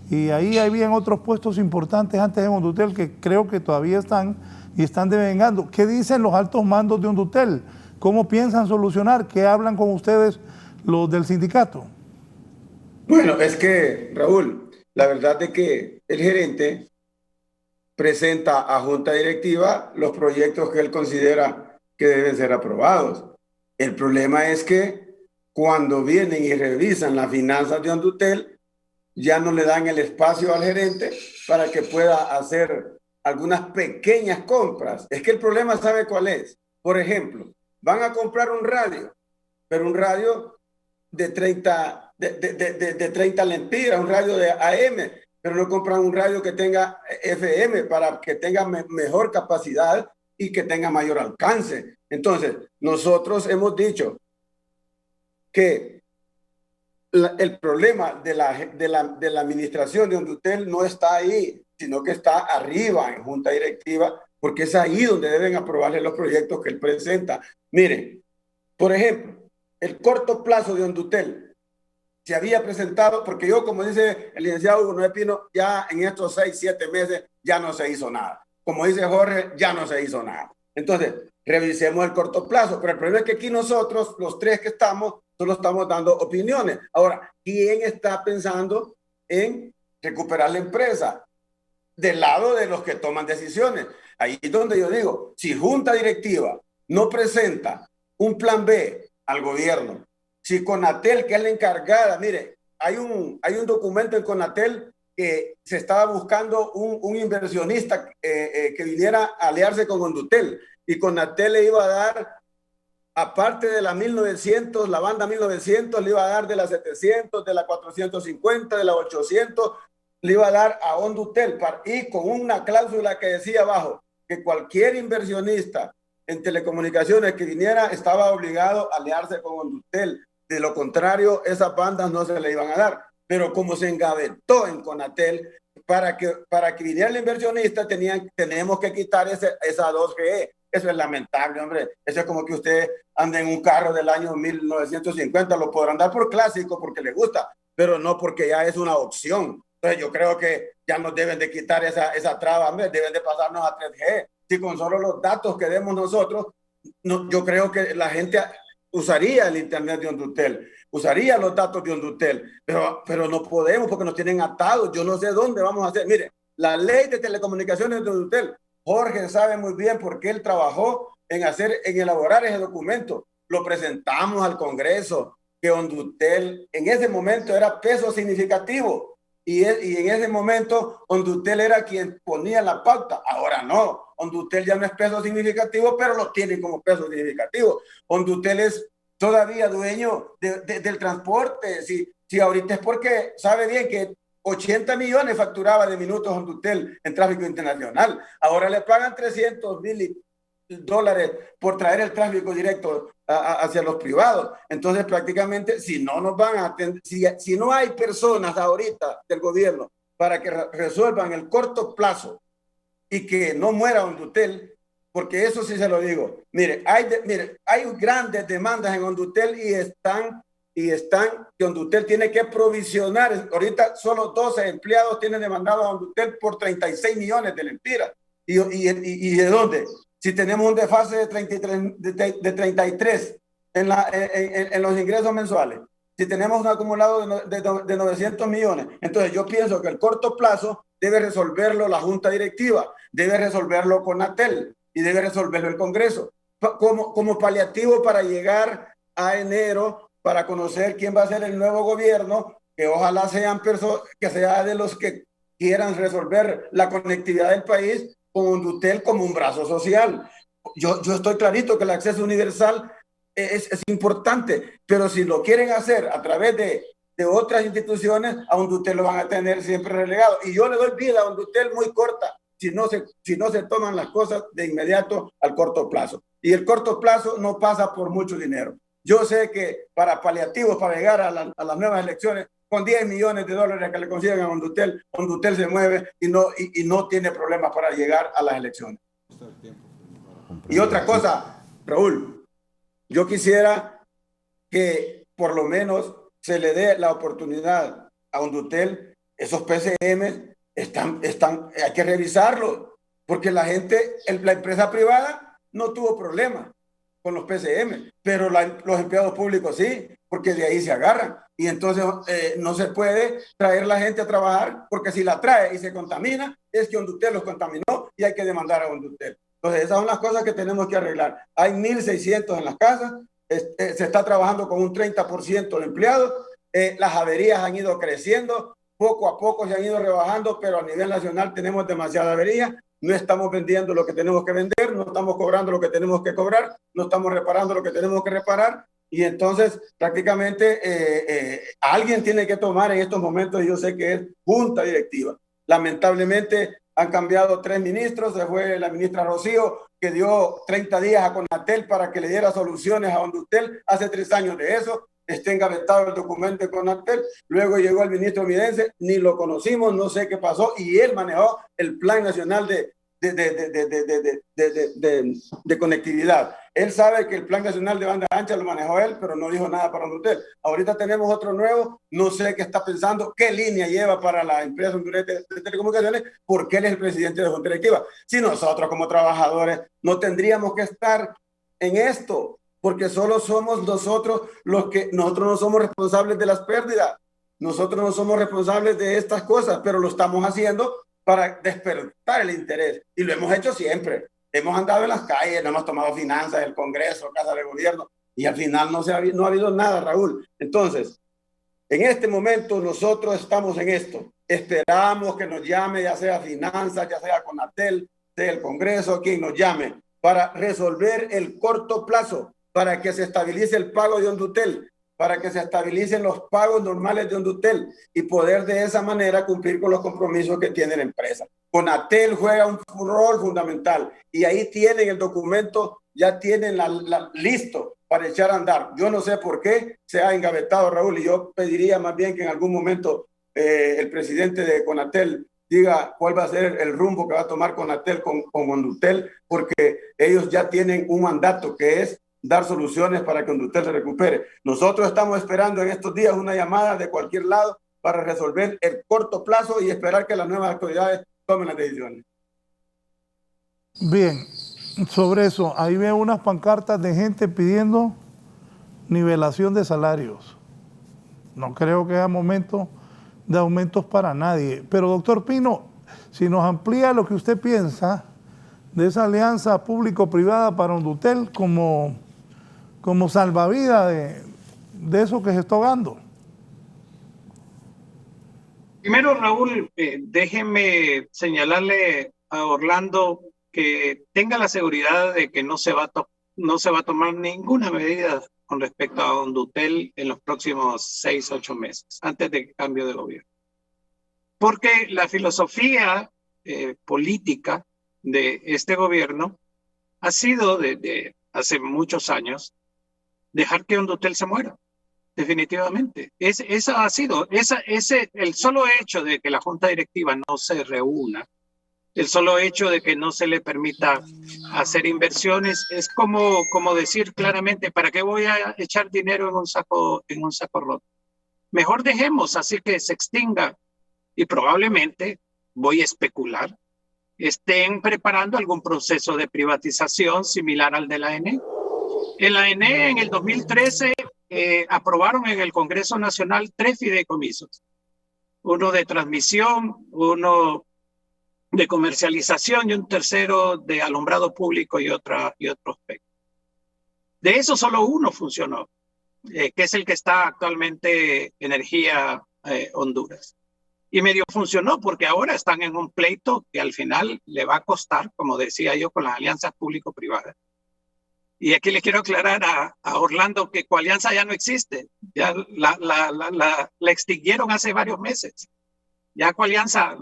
[SPEAKER 3] Y ahí habían otros puestos importantes antes en Hondutel que creo que todavía están y están devengando. ¿Qué dicen los altos mandos de Hondutel? ¿Cómo piensan solucionar? ¿Qué hablan con ustedes los del sindicato?
[SPEAKER 5] Bueno, es que, Raúl, la verdad es que el gerente presenta a junta directiva los proyectos que él considera que deben ser aprobados. El problema es que cuando vienen y revisan las finanzas de Hondutel, ya no le dan el espacio al gerente para que pueda hacer algunas pequeñas compras. Es que el problema, ¿sabe cuál es? Por ejemplo, van a comprar un radio, pero un radio de 30 lempiras, un radio de AM, pero no compran un radio que tenga FM para que tenga mejor capacidad y que tenga mayor alcance. Entonces, nosotros hemos dicho que el problema de la administración de Hondutel no está ahí, sino que está arriba en junta directiva, porque es ahí donde deben aprobarle los proyectos que él presenta. Miren, por ejemplo, el corto plazo de Hondutel se había presentado, porque yo, como dice el licenciado Hugo Noé Pino, ya en estos 6, 7 meses ya no se hizo nada. Como dice Jorge, ya no se hizo nada. Entonces, revisemos el corto plazo, pero el problema es que aquí nosotros, los 3 que estamos, solo estamos dando opiniones. Ahora, ¿quién está pensando en recuperar la empresa? Del lado de los que toman decisiones. Ahí es donde yo digo, si junta directiva no presenta un plan B al gobierno, si Conatel, que es la encargada, mire, hay un documento en Conatel que se estaba buscando un inversionista que viniera a aliarse con Hondutel, y Conatel le iba a dar, aparte de la 1900, la banda 1900, le iba a dar de la 700, de la 450, de la 800, le iba a dar a Hondutel, y con una cláusula que decía abajo que cualquier inversionista en telecomunicaciones que viniera estaba obligado a aliarse con Hondutel. De lo contrario, esas bandas no se le iban a dar. Pero como se engavetó en Conatel, para que viniera el inversionista tenemos que quitar esa 2GE. Eso es lamentable, hombre. Eso es como que usted ande en un carro del año 1950, lo podrán dar por clásico porque le gusta, pero no porque ya es una opción. Entonces yo creo que ya nos deben de quitar esa traba, hombre, deben de pasarnos a 3G. Si con solo los datos que demos nosotros, yo creo que la gente usaría el internet de Hondutel, usaría los datos de Hondutel, pero no podemos porque nos tienen atados. Yo no sé dónde vamos a hacer. Mire, la ley de telecomunicaciones de Hondutel, Jorge sabe muy bien porque él trabajó en elaborar ese documento. Lo presentamos al Congreso, que Hondutel en ese momento era peso significativo y en ese momento Hondutel era quien ponía la pauta. Ahora no, Hondutel ya no es peso significativo, pero lo tienen como peso significativo. Hondutel es todavía dueño del transporte. Si ahorita es porque sabe bien que 80 millones facturaba de minutos Hondutel en tráfico internacional. Ahora le pagan $300,000 por traer el tráfico directo hacia los privados. Entonces, prácticamente, si no nos van a atender, si no hay personas ahorita del gobierno para que resuelvan el corto plazo y que no muera Hondutel, porque eso sí se lo digo. Mire, hay grandes demandas en Hondutel y están que Hondutel tiene que provisionar. Ahorita solo 12 empleados tienen demandado a Hondutel por 36 millones de lempiras. ¿Y de dónde? Si tenemos un desfase de 33 en los ingresos mensuales, si tenemos un acumulado de 900 millones, entonces yo pienso que el corto plazo debe resolverlo la Junta Directiva, debe resolverlo CONATEL y debe resolverlo el Congreso, como paliativo para llegar a enero, para conocer quién va a ser el nuevo gobierno, que ojalá sean personas, que sea de los que quieran resolver la conectividad del país, con Hondutel como un brazo social. Yo estoy clarito que el acceso universal es importante, pero si lo quieren hacer a través de otras instituciones, a Hondutel lo van a tener siempre relegado. Y yo le doy vida a Hondutel muy corta si no se toman las cosas de inmediato al corto plazo. Y el corto plazo no pasa por mucho dinero. Yo sé que para paliativos, para llegar a las nuevas elecciones, con $10 millones que le consiguen a Hondutel, Hondutel se mueve y no tiene problemas para llegar a las elecciones. Y otra cosa, Raúl, yo quisiera que por lo menos se le dé la oportunidad a Hondutel. Esos PCM hay que revisarlos, porque la empresa privada no tuvo problemas con los PCM, pero los empleados públicos sí, porque de ahí se agarran. Y entonces no se puede traer la gente a trabajar, porque si la trae y se contamina, es que Hondutel los contaminó y hay que demandar a Hondutel. Entonces esas son las cosas que tenemos que arreglar. Hay 1.600 en las casas, se está trabajando con un 30% de empleados, las averías han ido creciendo, poco a poco se han ido rebajando, pero a nivel nacional tenemos demasiada avería. No estamos vendiendo lo que tenemos que vender, no estamos cobrando lo que tenemos que cobrar, no estamos reparando lo que tenemos que reparar. Y entonces prácticamente alguien tiene que tomar en estos momentos, y yo sé que es Junta Directiva. Lamentablemente han cambiado 3 ministros, se fue la ministra Rocío, que dio 30 días a CONATEL para que le diera soluciones a Hondutel. Hace 3 años de eso, está engavetado el documento de CONATEL. Luego llegó el ministro Midense, ni lo conocimos, no sé qué pasó, y él manejó el Plan Nacional de conectividad. Él sabe que el Plan Nacional de Banda Ancha lo manejó él, pero no dijo nada para Hondutel. Ahorita tenemos otro nuevo, no sé qué está pensando, qué línea lleva para la empresa hondureña de telecomunicaciones, porque él es el presidente de Junta Directiva. Si nosotros como trabajadores no tendríamos que estar en esto, porque solo somos nosotros nosotros no somos responsables de las pérdidas, nosotros no somos responsables de estas cosas, pero lo estamos haciendo para despertar el interés, y lo hemos hecho siempre. Hemos andado en las calles, no hemos tomado finanzas, el Congreso, Casa de Gobierno, y al final no ha habido nada, Raúl. Entonces, en este momento nosotros estamos en esto. Esperamos que nos llame, ya sea Finanzas, ya sea CONATEL, sea el Congreso, quien nos llame, para resolver el corto plazo, para que se estabilice el pago de Hondutel, para que se estabilicen los pagos normales de Hondutel y poder de esa manera cumplir con los compromisos que tiene la empresa. CONATEL juega un rol fundamental y ahí tienen el documento, ya tienen listo para echar a andar. Yo no sé por qué se ha engavetado, Raúl, y yo pediría más bien que en algún momento el presidente de CONATEL diga cuál va a ser el rumbo que va a tomar CONATEL con Hondutel, porque ellos ya tienen un mandato que es dar soluciones para que Hondutel se recupere. Nosotros estamos esperando en estos días una llamada de cualquier lado para resolver el corto plazo y esperar que las nuevas autoridades tomen las decisiones.
[SPEAKER 3] Bien, sobre eso, ahí veo unas pancartas de gente pidiendo nivelación de salarios. No creo que haya momento de aumentos para nadie. Pero doctor Pino, si nos amplía lo que usted piensa de esa alianza público-privada para Hondutel como salvavidas de eso que se está dando?
[SPEAKER 6] Primero, Raúl, déjeme señalarle a Orlando que tenga la seguridad de que no se va a tomar ninguna medida con respecto a Hondutel en los próximos 6, 8 meses, antes del cambio de gobierno. Porque la filosofía política de este gobierno ha sido desde hace muchos años dejar que Hondutel se muera. Definitivamente. Esa ha sido, el solo hecho de que la Junta Directiva no se reúna, el solo hecho de que no se le permita hacer inversiones, es como decir claramente, ¿para qué voy a echar dinero en un saco roto? Mejor dejemos así que se extinga y probablemente, voy a especular, estén preparando algún proceso de privatización similar al de la ANE. En la ANE en el 2013 aprobaron en el Congreso Nacional 3 fideicomisos, uno de transmisión, uno de comercialización y un tercero de alumbrado público y otro aspecto. De eso solo uno funcionó, que es el que está actualmente Energía Honduras. Y medio funcionó porque ahora están en un pleito que al final le va a costar, como decía yo, con las alianzas público-privadas. Y aquí le quiero aclarar a Orlando que Coalianza ya no existe. Ya la extinguieron hace varios meses. Ya Coalianza,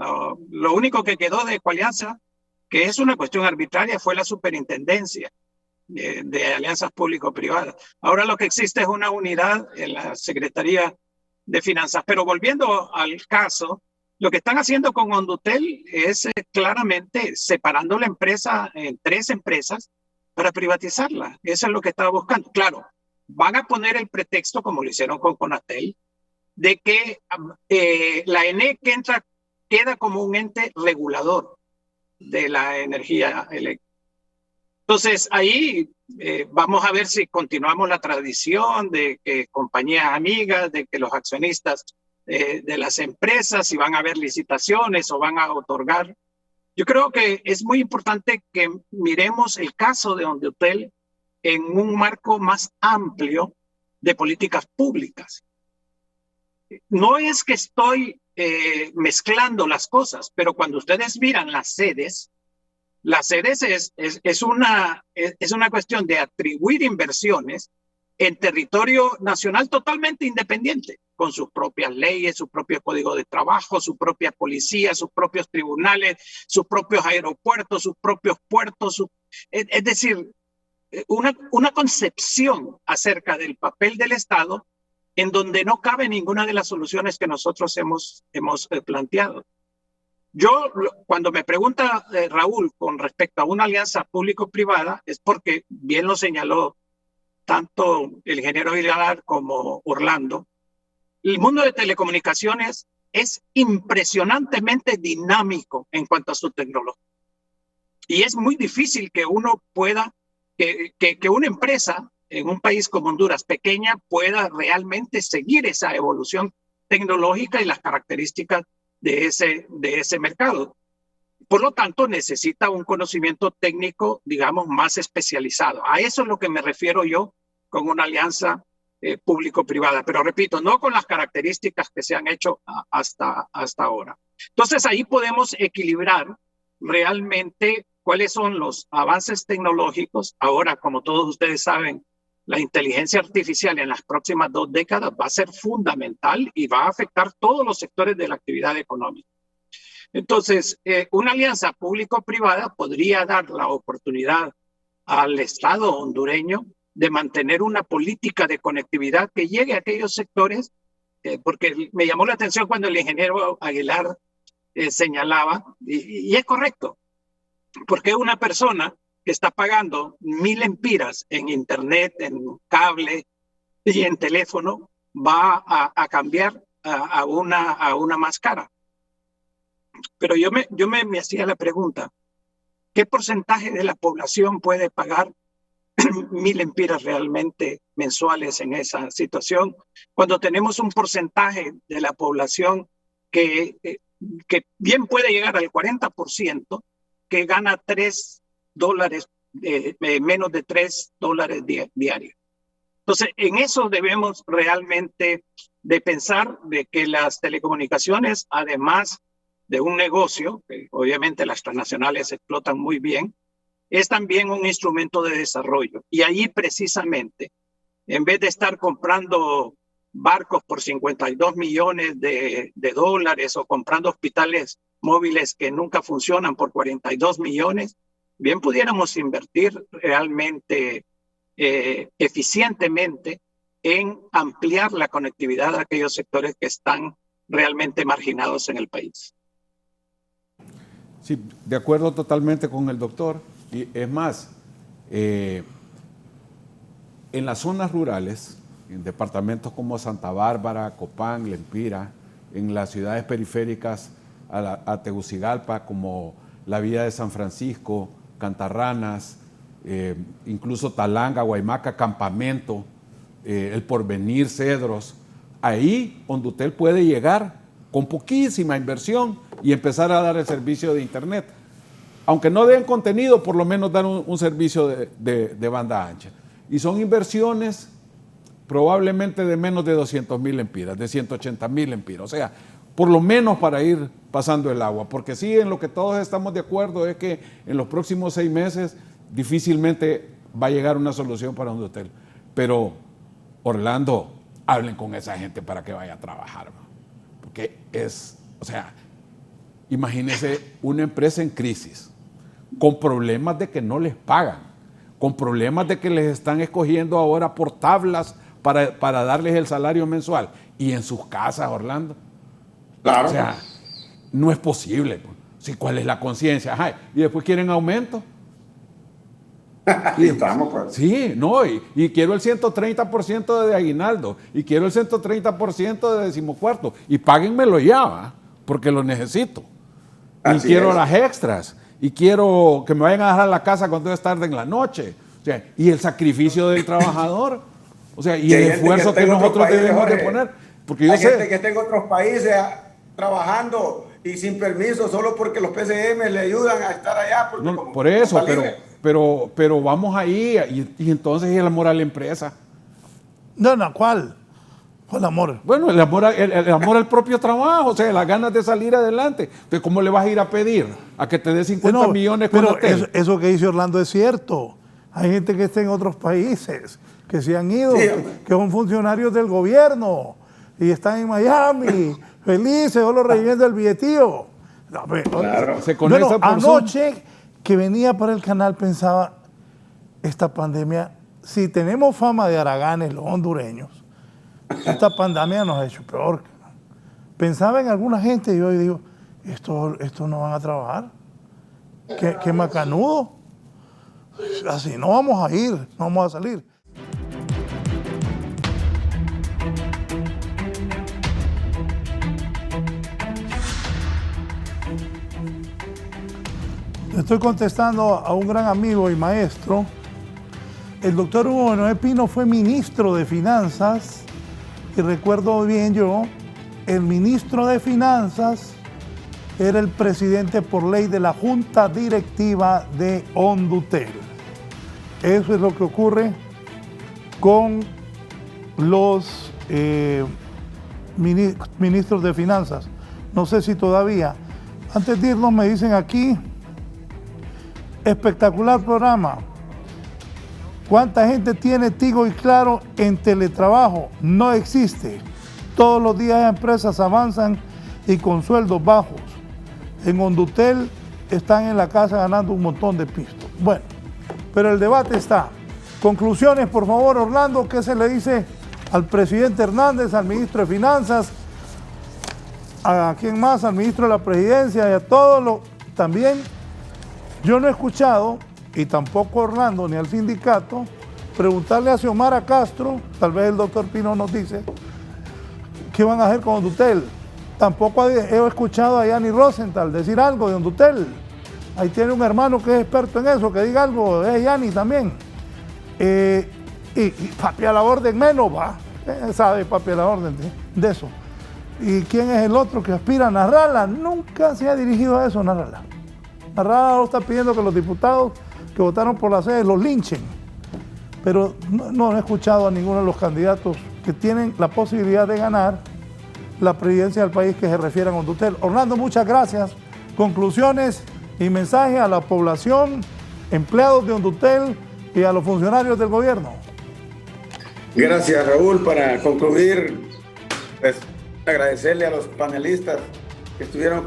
[SPEAKER 6] lo único que quedó de Coalianza, que es una cuestión arbitraria, fue la superintendencia de alianzas público-privadas. Ahora lo que existe es una unidad en la Secretaría de Finanzas. Pero volviendo al caso, lo que están haciendo con Hondutel es claramente separando la empresa en 3 empresas para privatizarla. Eso es lo que estaba buscando. Claro, van a poner el pretexto, como lo hicieron con Conatel, de que la ENE queda como un ente regulador de la energía eléctrica. Entonces, ahí vamos a ver si continuamos la tradición de que compañías amigas, de que los accionistas de las empresas, si van a haber licitaciones o van a otorgar. Yo creo que es muy importante que miremos el caso de Hondutel en un marco más amplio de políticas públicas. No es que estoy mezclando las cosas, pero cuando ustedes miran las sedes es una cuestión de atribuir inversiones en territorio nacional totalmente independiente, con sus propias leyes, su propio código de trabajo, su propia policía, sus propios tribunales, sus propios aeropuertos, sus propios puertos. Es decir, una concepción acerca del papel del Estado en donde no cabe ninguna de las soluciones que nosotros hemos planteado. Yo, cuando me pregunta Raúl con respecto a una alianza público-privada, es porque bien lo señaló tanto el ingeniero Aguilar como Orlando, el mundo de telecomunicaciones es impresionantemente dinámico en cuanto a su tecnología. Y es muy difícil que uno pueda, que una empresa en un país como Honduras pequeña pueda realmente seguir esa evolución tecnológica y las características de ese mercado. Por lo tanto, necesita un conocimiento técnico, digamos, más especializado. A eso es lo que me refiero yo con una alianza público-privada. Pero repito, no con las características que se han hecho hasta ahora. Entonces, ahí podemos equilibrar realmente cuáles son los avances tecnológicos. Ahora, como todos ustedes saben, la inteligencia artificial en las próximas 2 décadas va a ser fundamental y va a afectar todos los sectores de la actividad económica. Entonces, una alianza público-privada podría dar la oportunidad al Estado hondureño de mantener una política de conectividad que llegue a aquellos sectores, porque me llamó la atención cuando el ingeniero Aguilar señalaba, y es correcto, porque una persona que está pagando 1000 lempiras en internet, en cable y en teléfono, va a cambiar a una más cara. Pero yo me hacía la pregunta, ¿qué porcentaje de la población puede pagar 1000 lempiras realmente mensuales en esa situación? Cuando tenemos un porcentaje de la población que bien puede llegar al 40%, que gana $3, menos de $3 diarios. Entonces, en eso debemos realmente de pensar de que las telecomunicaciones, además de un negocio, que obviamente las transnacionales explotan muy bien, es también un instrumento de desarrollo. Y ahí precisamente, en vez de estar comprando barcos por 52 millones de dólares o comprando hospitales móviles que nunca funcionan por 42 millones, bien pudiéramos invertir realmente eficientemente en ampliar la conectividad de aquellos sectores que están realmente marginados en el país.
[SPEAKER 4] Sí, de acuerdo totalmente con el doctor. Y es más, en las zonas rurales, en departamentos como Santa Bárbara, Copán, Lempira, en las ciudades periféricas a Tegucigalpa, como la Villa de San Francisco, Cantarranas, incluso Talanga, Guaymaca, Campamento, El Porvenir, Cedros, ahí Hondutel puede llegar con poquísima inversión y empezar a dar el servicio de internet. Aunque no den contenido, por lo menos dar un servicio de banda ancha. Y son inversiones probablemente de menos de 200,000 lempiras, de 180,000 lempiras. O sea, por lo menos para ir pasando el agua. Porque sí, en lo que todos estamos de acuerdo es que en los próximos 6 meses difícilmente va a llegar una solución para Hondutel. Pero, Orlando, hablen con esa gente para que vaya a trabajar. Porque es, o sea, imagínense una empresa en crisis, con problemas de que no les pagan, con problemas de que les están escogiendo ahora por tablas para darles el salario mensual. Y en sus casas, Orlando.
[SPEAKER 5] Claro.
[SPEAKER 4] O sea, no es posible. Sí, ¿cuál es la conciencia? Ajá, y después quieren aumento.
[SPEAKER 5] Y estamos, pues.
[SPEAKER 4] Sí, no, y quiero el 130% de aguinaldo, y quiero el 130% de 14º, y páguenmelo ya, ¿va? Porque lo necesito.
[SPEAKER 5] Así
[SPEAKER 4] y quiero
[SPEAKER 5] es.
[SPEAKER 4] las extras, y quiero que me vayan a dejar a la casa cuando es tarde en la noche. O sea, y el sacrificio del trabajador, o sea, y el esfuerzo que nosotros debemos de poner. Porque yo
[SPEAKER 5] hay
[SPEAKER 4] sé
[SPEAKER 5] gente que está en otros países trabajando y sin permiso, solo porque los PCM le ayudan a estar allá.
[SPEAKER 4] No, por eso, pero vamos ahí, y entonces el amor a la empresa.
[SPEAKER 3] No, ¿cuál? ¿Cuál amor?
[SPEAKER 4] Bueno, el amor al propio trabajo, o sea, las ganas de salir adelante. Entonces, ¿cómo le vas a ir a pedir a que te dé 50 millones con
[SPEAKER 3] pero
[SPEAKER 4] hotel?
[SPEAKER 3] eso que dice Orlando es cierto. Hay gente que está en otros países, que se han ido,
[SPEAKER 5] Sí,
[SPEAKER 3] que son funcionarios del gobierno y están en Miami, felices, solo recibiendo el billetío. No,
[SPEAKER 5] Claro.
[SPEAKER 4] Se conecta por Zoom.
[SPEAKER 3] Anoche que venía para el canal pensaba, esta pandemia, si tenemos fama de haraganes los hondureños, esta pandemia nos ha hecho peor. Pensaba en alguna gente y yo digo, ¿estos no van a trabajar? ¿Qué macanudo? Así no vamos a ir, no vamos a salir. Estoy contestando a un gran amigo y maestro. El doctor Hugo Noé Pino fue ministro de Finanzas y recuerdo bien yo, el ministro de Finanzas era el presidente por ley de la Junta Directiva de Hondutel. Eso es lo que ocurre con los ministros de Finanzas. No sé si todavía. Antes de irnos me dicen aquí, espectacular programa. ¿Cuánta gente tiene Tigo y Claro en teletrabajo? No existe. Todos los días empresas avanzan y con sueldos bajos. En Hondutel están en la casa ganando un montón de pistos. Bueno, pero el debate está. Conclusiones, por favor, Orlando. ¿Qué se le dice al presidente Hernández, al ministro de Finanzas, a quién más, al ministro de la Presidencia y a todos los también? Yo no he escuchado, y tampoco Orlando ni al sindicato, preguntarle a Xiomara Castro, tal vez el doctor Pino nos dice, ¿qué van a hacer con Hondutel? Tampoco he escuchado a Yanni Rosenthal decir algo de Hondutel. Ahí tiene un hermano que es experto en eso, que diga algo, Yanni también. Y papi a la orden menos, va. Sabe papi a la orden de eso. ¿Y quién es el otro que aspira? Narrala. Nunca se ha dirigido a eso, Narrala. Narrala está pidiendo que los diputados que votaron por la sede los linchen. pero no he escuchado a ninguno de los candidatos que tienen la posibilidad de ganar la presidencia del país que se refieran a Hondutel. Orlando, muchas gracias. Conclusiones y mensajes a la población, empleados de Hondutel y a los funcionarios del gobierno.
[SPEAKER 5] Gracias, Raúl. Para concluir, pues, agradecerle a los panelistas que estuvieron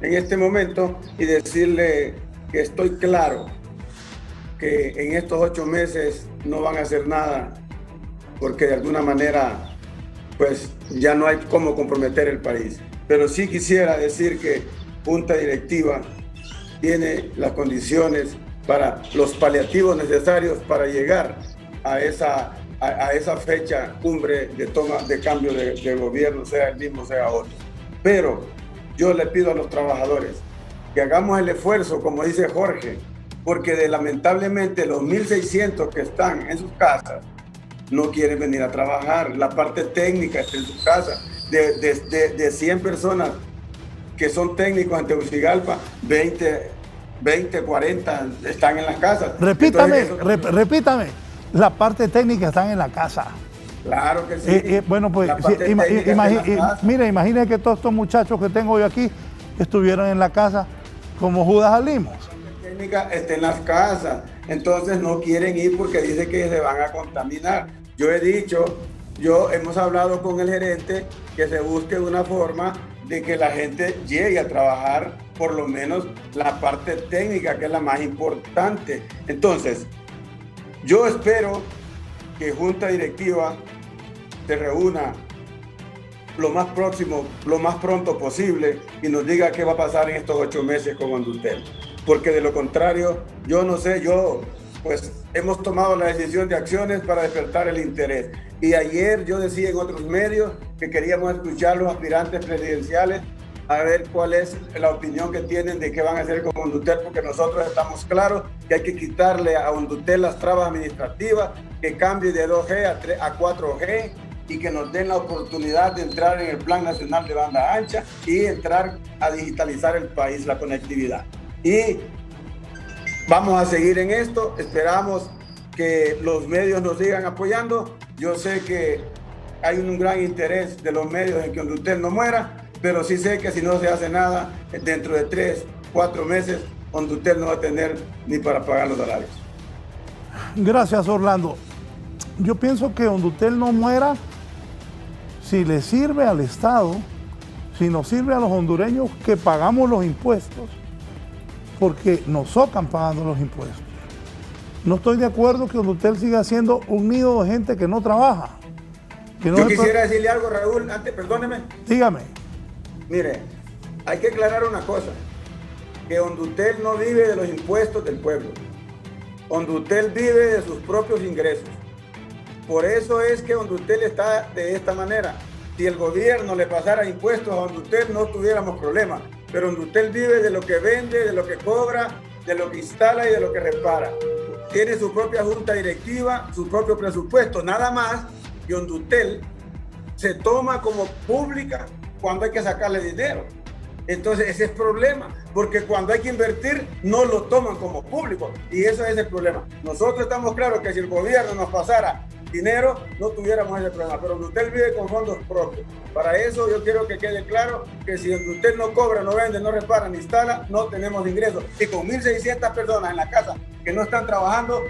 [SPEAKER 5] en este momento y decirle que estoy claro que en estos 8 meses no van a hacer nada porque de alguna manera pues ya no hay cómo comprometer el país. Pero sí quisiera decir que Junta Directiva tiene las condiciones para los paliativos necesarios para llegar a esa fecha cumbre de toma de cambio de gobierno, sea el mismo, sea otro. Pero yo le pido a los trabajadores que hagamos el esfuerzo, como dice Jorge, porque lamentablemente los 1.600 que están en sus casas no quieren venir a trabajar. La parte técnica está en su casa. De 100 personas que son técnicos en Tegucigalpa, 20, 40 están en las casas.
[SPEAKER 3] Repítame, repítame. La parte técnica están en la casa.
[SPEAKER 5] Claro que sí.
[SPEAKER 3] Bueno, pues mira, imagínese que todos estos muchachos que tengo yo aquí estuvieron en la casa como Judas Alimos.
[SPEAKER 5] La técnica está en las casas, entonces no quieren ir porque dicen que se van a contaminar. Hemos hablado con el gerente que se busque una forma de que la gente llegue a trabajar por lo menos la parte técnica, que es la más importante. Entonces, yo espero que Junta Directiva se reúna lo más pronto posible y nos diga qué va a pasar en estos 8 meses con Hondutel. Porque de lo contrario, yo no sé, pues hemos tomado la decisión de acciones para despertar el interés. Y ayer yo decía en otros medios que queríamos escuchar a los aspirantes presidenciales a ver cuál es la opinión que tienen de qué van a hacer con Hondutel, porque nosotros estamos claros que hay que quitarle a Hondutel las trabas administrativas, que cambie de 2G a 4G y que nos den la oportunidad de entrar en el Plan Nacional de Banda Ancha y entrar a digitalizar el país, la conectividad. Y vamos a seguir en esto, esperamos que los medios nos sigan apoyando. Yo sé que hay un gran interés de los medios en que Hondutel no muera, pero sí sé que si no se hace nada, dentro de 3, 4 meses, Hondutel no va a tener ni para pagar los salarios.
[SPEAKER 3] Gracias, Orlando. Yo pienso que Hondutel no muera si le sirve al Estado, si nos sirve a los hondureños que pagamos los impuestos, porque nos socan pagando los impuestos. No estoy de acuerdo que Hondutel siga siendo un nido de gente que no trabaja.
[SPEAKER 5] Yo quisiera decirle algo, Raúl, antes, perdóneme.
[SPEAKER 3] Dígame.
[SPEAKER 5] Mire, hay que aclarar una cosa, que Hondutel no vive de los impuestos del pueblo. Hondutel vive de sus propios ingresos. Por eso es que Hondutel está de esta manera. Si el gobierno le pasara impuestos a Hondutel, no tuviéramos problemas. Pero Hondutel vive de lo que vende, de lo que cobra, de lo que instala y de lo que repara. Tiene su propia junta directiva, su propio presupuesto. Nada más que Hondutel se toma como pública cuando hay que sacarle dinero. Entonces ese es el problema, porque cuando hay que invertir no lo toman como público y eso es el problema. Nosotros estamos claros que si el gobierno nos pasara dinero no tuviéramos ese problema, pero Hondutel vive con fondos propios. Para eso yo quiero que quede claro que si Hondutel no cobra, no vende, no repara, ni instala, no tenemos ingresos. Y con 1.600 personas en la casa que no están trabajando,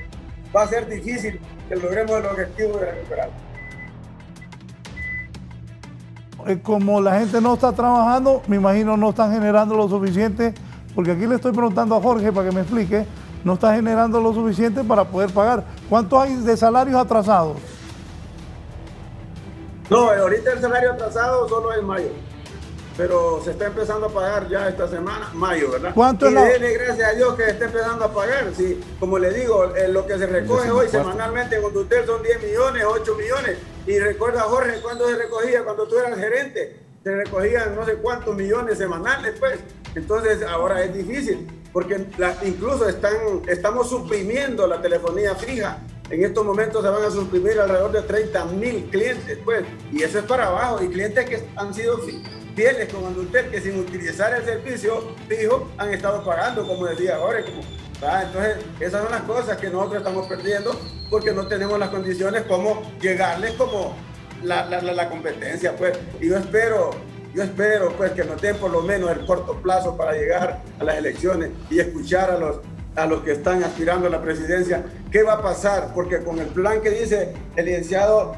[SPEAKER 5] va a ser difícil que logremos el objetivo de recuperar.
[SPEAKER 3] Como la gente no está trabajando, me imagino no están generando lo suficiente, porque aquí le estoy preguntando a Jorge para que me explique, no está generando lo suficiente para poder pagar. ¿Cuánto hay de salarios atrasados?
[SPEAKER 5] No, ahorita el salario atrasado solo es mayo, pero se está empezando a pagar ya esta semana, mayo, ¿verdad?
[SPEAKER 3] ¿Cuánto
[SPEAKER 5] y dele gracias a Dios que está empezando a pagar. Sí, como le digo, lo que se recoge hoy semanalmente en Hondutel son 10 millones, 8 millones. Y recuerda, Jorge, cuando se recogía, cuando tú eras gerente, se recogían no sé cuántos millones semanales, pues. Entonces ahora es difícil, porque incluso estamos suprimiendo la telefonía fija. En estos momentos se van a suprimir alrededor de 30,000 clientes, pues. Y eso es para abajo. Y clientes que han sido fieles con Hondutel, que sin utilizar el servicio fijo han estado pagando, como decía Jorge, como ¿verdad? Entonces, esas son las cosas que nosotros estamos perdiendo porque no tenemos las condiciones como llegarles como la competencia, pues. Y yo espero pues que nos den por lo menos el corto plazo para llegar a las elecciones y escuchar a los que están aspirando a la presidencia, qué va a pasar, porque con el plan que dice el licenciado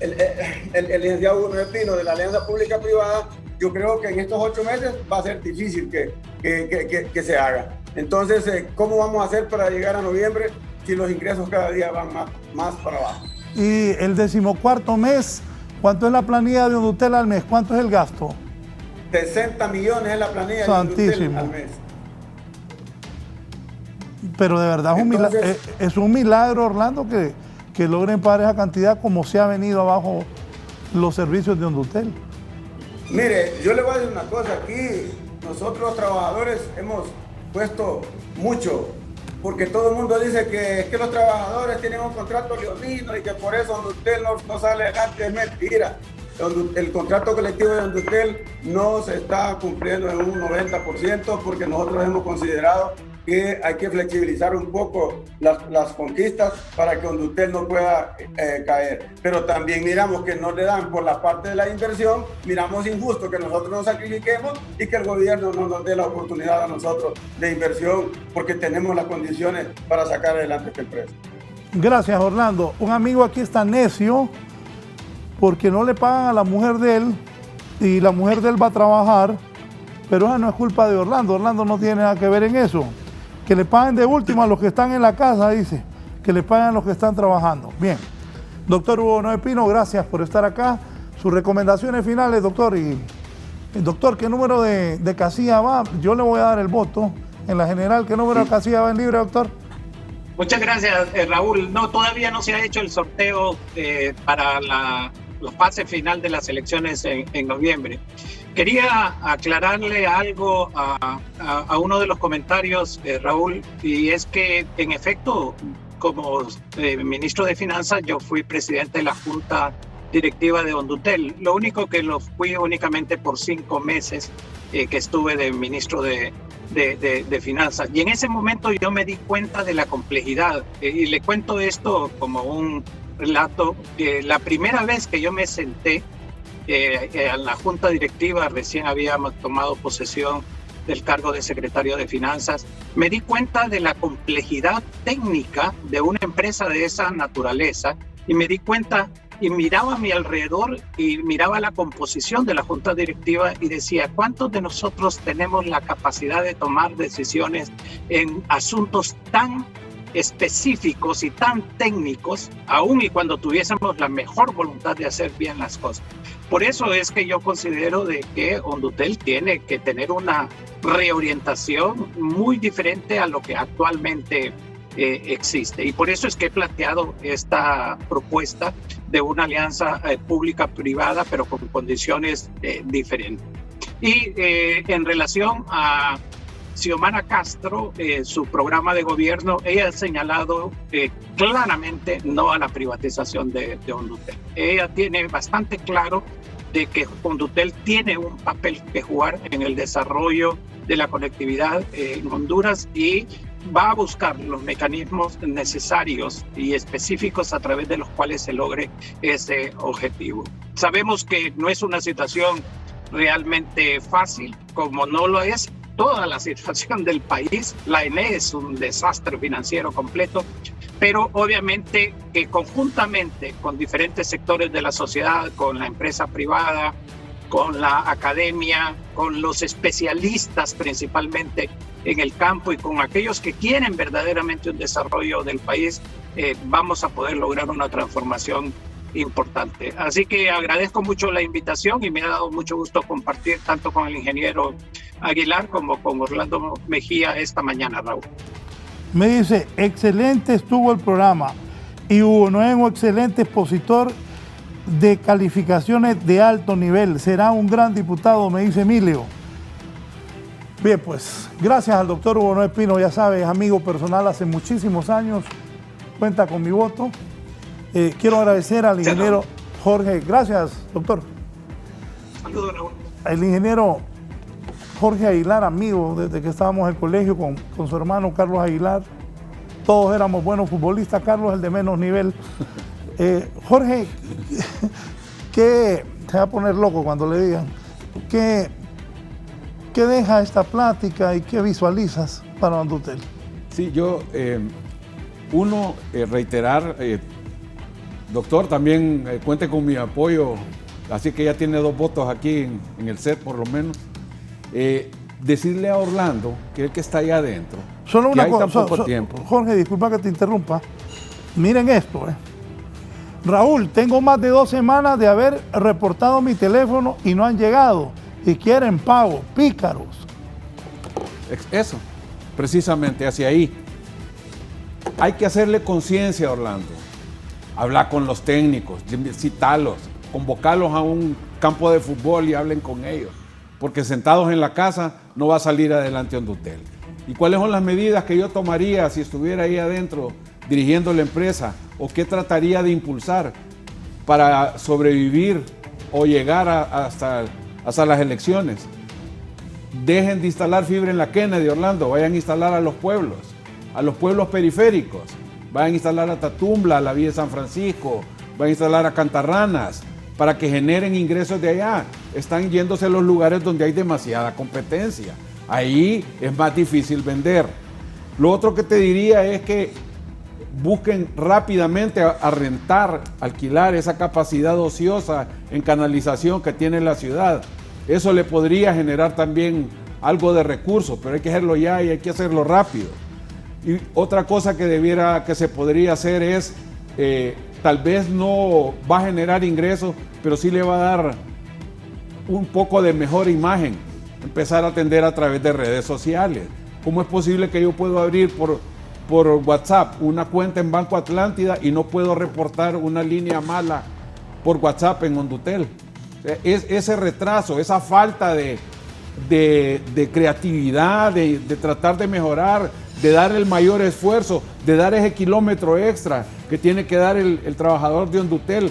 [SPEAKER 5] Hugo Noé Pino de la Alianza Pública-Privada, yo creo que en estos 8 meses va a ser difícil que se haga. Entonces, ¿cómo vamos a hacer para llegar a noviembre si los ingresos cada día van más para abajo?
[SPEAKER 3] Y el 14º mes, ¿cuánto es la planilla de Hondutel al mes? ¿Cuánto es el gasto?
[SPEAKER 5] 60 millones es la planilla
[SPEAKER 3] Santísimo.
[SPEAKER 5] de Hondutel al mes.
[SPEAKER 3] Pero de verdad es un milagro, Orlando, que logren pagar esa cantidad como se ha venido abajo los servicios de Hondutel.
[SPEAKER 5] Mire, yo le voy a decir una cosa, aquí nosotros los trabajadores hemos puesto mucho, porque todo el mundo dice que los trabajadores tienen un contrato leonino y que por eso Hondutel no sale adelante. Es mentira. El contrato colectivo de Hondutel no se está cumpliendo en un 90% porque nosotros hemos considerado que hay que flexibilizar un poco las conquistas para que Hondutel no pueda caer. Pero también miramos que no le dan por la parte de la inversión, miramos injusto que nosotros nos sacrifiquemos y que el gobierno no nos dé la oportunidad a nosotros de inversión porque tenemos las condiciones para sacar adelante esta empresa.
[SPEAKER 3] Gracias, Orlando. Un amigo aquí está necio porque no le pagan a la mujer de él y la mujer de él va a trabajar, pero esa no es culpa de Orlando. Orlando no tiene nada que ver en eso. Que le paguen de último a los que están en la casa, dice. Que le paguen a los que están trabajando. Bien. Doctor Hugo Noé Pino, gracias por estar acá. Sus recomendaciones finales, doctor. Y doctor, ¿qué número de casilla va? Yo le voy a dar el voto. En la general, ¿qué número de casilla va en libre, doctor?
[SPEAKER 6] Muchas gracias, Raúl. No, todavía no se ha hecho el sorteo para los pases final de las elecciones en noviembre. Quería aclararle algo a uno de los comentarios, Raúl, y es que en efecto, como ministro de Finanzas, yo fui presidente de la Junta Directiva de Hondutel. Lo único que lo fui únicamente por 5 meses que estuve de ministro de Finanzas. Y en ese momento yo me di cuenta de la complejidad. Y le cuento esto como un relato. La primera vez que yo me senté en la Junta Directiva, recién habíamos tomado posesión del cargo de secretario de Finanzas, me di cuenta de la complejidad técnica de una empresa de esa naturaleza y me di cuenta y miraba a mi alrededor y miraba la composición de la Junta Directiva y decía, ¿cuántos de nosotros tenemos la capacidad de tomar decisiones en asuntos tan específicos y tan técnicos, aun y cuando tuviésemos la mejor voluntad de hacer bien las cosas? Por eso es que yo considero de que Hondutel tiene que tener una reorientación muy diferente a lo que actualmente existe. Y por eso es que he planteado esta propuesta de una alianza pública-privada, pero con condiciones diferentes. Y en relación a Xiomara Castro, su programa de gobierno, ella ha señalado claramente no a la privatización de Hondutel. Ella tiene bastante claro de que Hondutel tiene un papel que jugar en el desarrollo de la conectividad en Honduras y va a buscar los mecanismos necesarios y específicos a través de los cuales se logre ese objetivo. Sabemos que no es una situación realmente fácil, como no lo es toda la situación del país. La ENE es un desastre financiero completo, pero obviamente que conjuntamente con diferentes sectores de la sociedad, con la empresa privada, con la academia, con los especialistas principalmente en el campo y con aquellos que quieren verdaderamente un desarrollo del país, vamos a poder lograr una transformación importante. Así que agradezco mucho la invitación y me ha dado mucho gusto compartir tanto con el ingeniero Aguilar como con Orlando Mejía esta mañana, Raúl.
[SPEAKER 3] Me dice, excelente estuvo el programa y Hugo Noé, un excelente expositor de calificaciones de alto nivel. Será un gran diputado, me dice Emilio. Bien, pues, gracias al doctor Hugo Noé Pino, ya sabes, amigo personal hace muchísimos años, cuenta con mi voto. Quiero agradecer al ingeniero Jorge, gracias, doctor.
[SPEAKER 6] Saludos, Raúl.
[SPEAKER 3] El ingeniero Jorge Aguilar, amigo, desde que estábamos en el colegio con su hermano Carlos Aguilar. Todos éramos buenos futbolistas, Carlos el de menos nivel. Jorge, ¿qué se va a poner loco cuando le digan? ¿Qué deja esta plática y qué visualizas para Don Dutel?
[SPEAKER 4] Sí, yo, reiterar, doctor, también cuente con mi apoyo, así que ya tiene 2 votos aquí en el set por lo menos. Decirle a Orlando, que es el que está allá adentro,
[SPEAKER 3] solo una
[SPEAKER 4] que hay tan poco tiempo.
[SPEAKER 3] Jorge, disculpa que te interrumpa. Miren esto, Raúl, tengo más de 2 semanas de haber reportado mi teléfono y no han llegado. Y quieren pago, pícaros.
[SPEAKER 4] Eso, precisamente hacia ahí. Hay que hacerle conciencia a Orlando. Hablar con los técnicos, citarlos, convocarlos a un campo de fútbol y hablen con ellos. Porque sentados en la casa no va a salir adelante Hondutel. ¿Y cuáles son las medidas que yo tomaría si estuviera ahí adentro dirigiendo la empresa? ¿O qué trataría de impulsar para sobrevivir o llegar hasta las elecciones? Dejen de instalar fibra en la Kennedy, Orlando, vayan a instalar a los pueblos periféricos, vayan a instalar a Tatumbla, a la Villa de San Francisco, vayan a instalar a Cantarranas, para que generen ingresos de allá. Están yéndose a los lugares donde hay demasiada competencia. Ahí es más difícil vender. Lo otro que te diría es que busquen rápidamente a rentar, alquilar esa capacidad ociosa en canalización que tiene la ciudad. Eso le podría generar también algo de recursos, pero hay que hacerlo ya y hay que hacerlo rápido. Y otra cosa que se podría hacer es, tal vez no va a generar ingresos, pero sí le va a dar un poco de mejor imagen, empezar a atender a través de redes sociales. ¿Cómo es posible que yo pueda abrir por WhatsApp una cuenta en Banco Atlántida y no puedo reportar una línea mala por WhatsApp en Hondutel? Ese retraso, esa falta de creatividad, de tratar de mejorar, de dar el mayor esfuerzo, de dar ese kilómetro extra que tiene que dar el trabajador de Hondutel,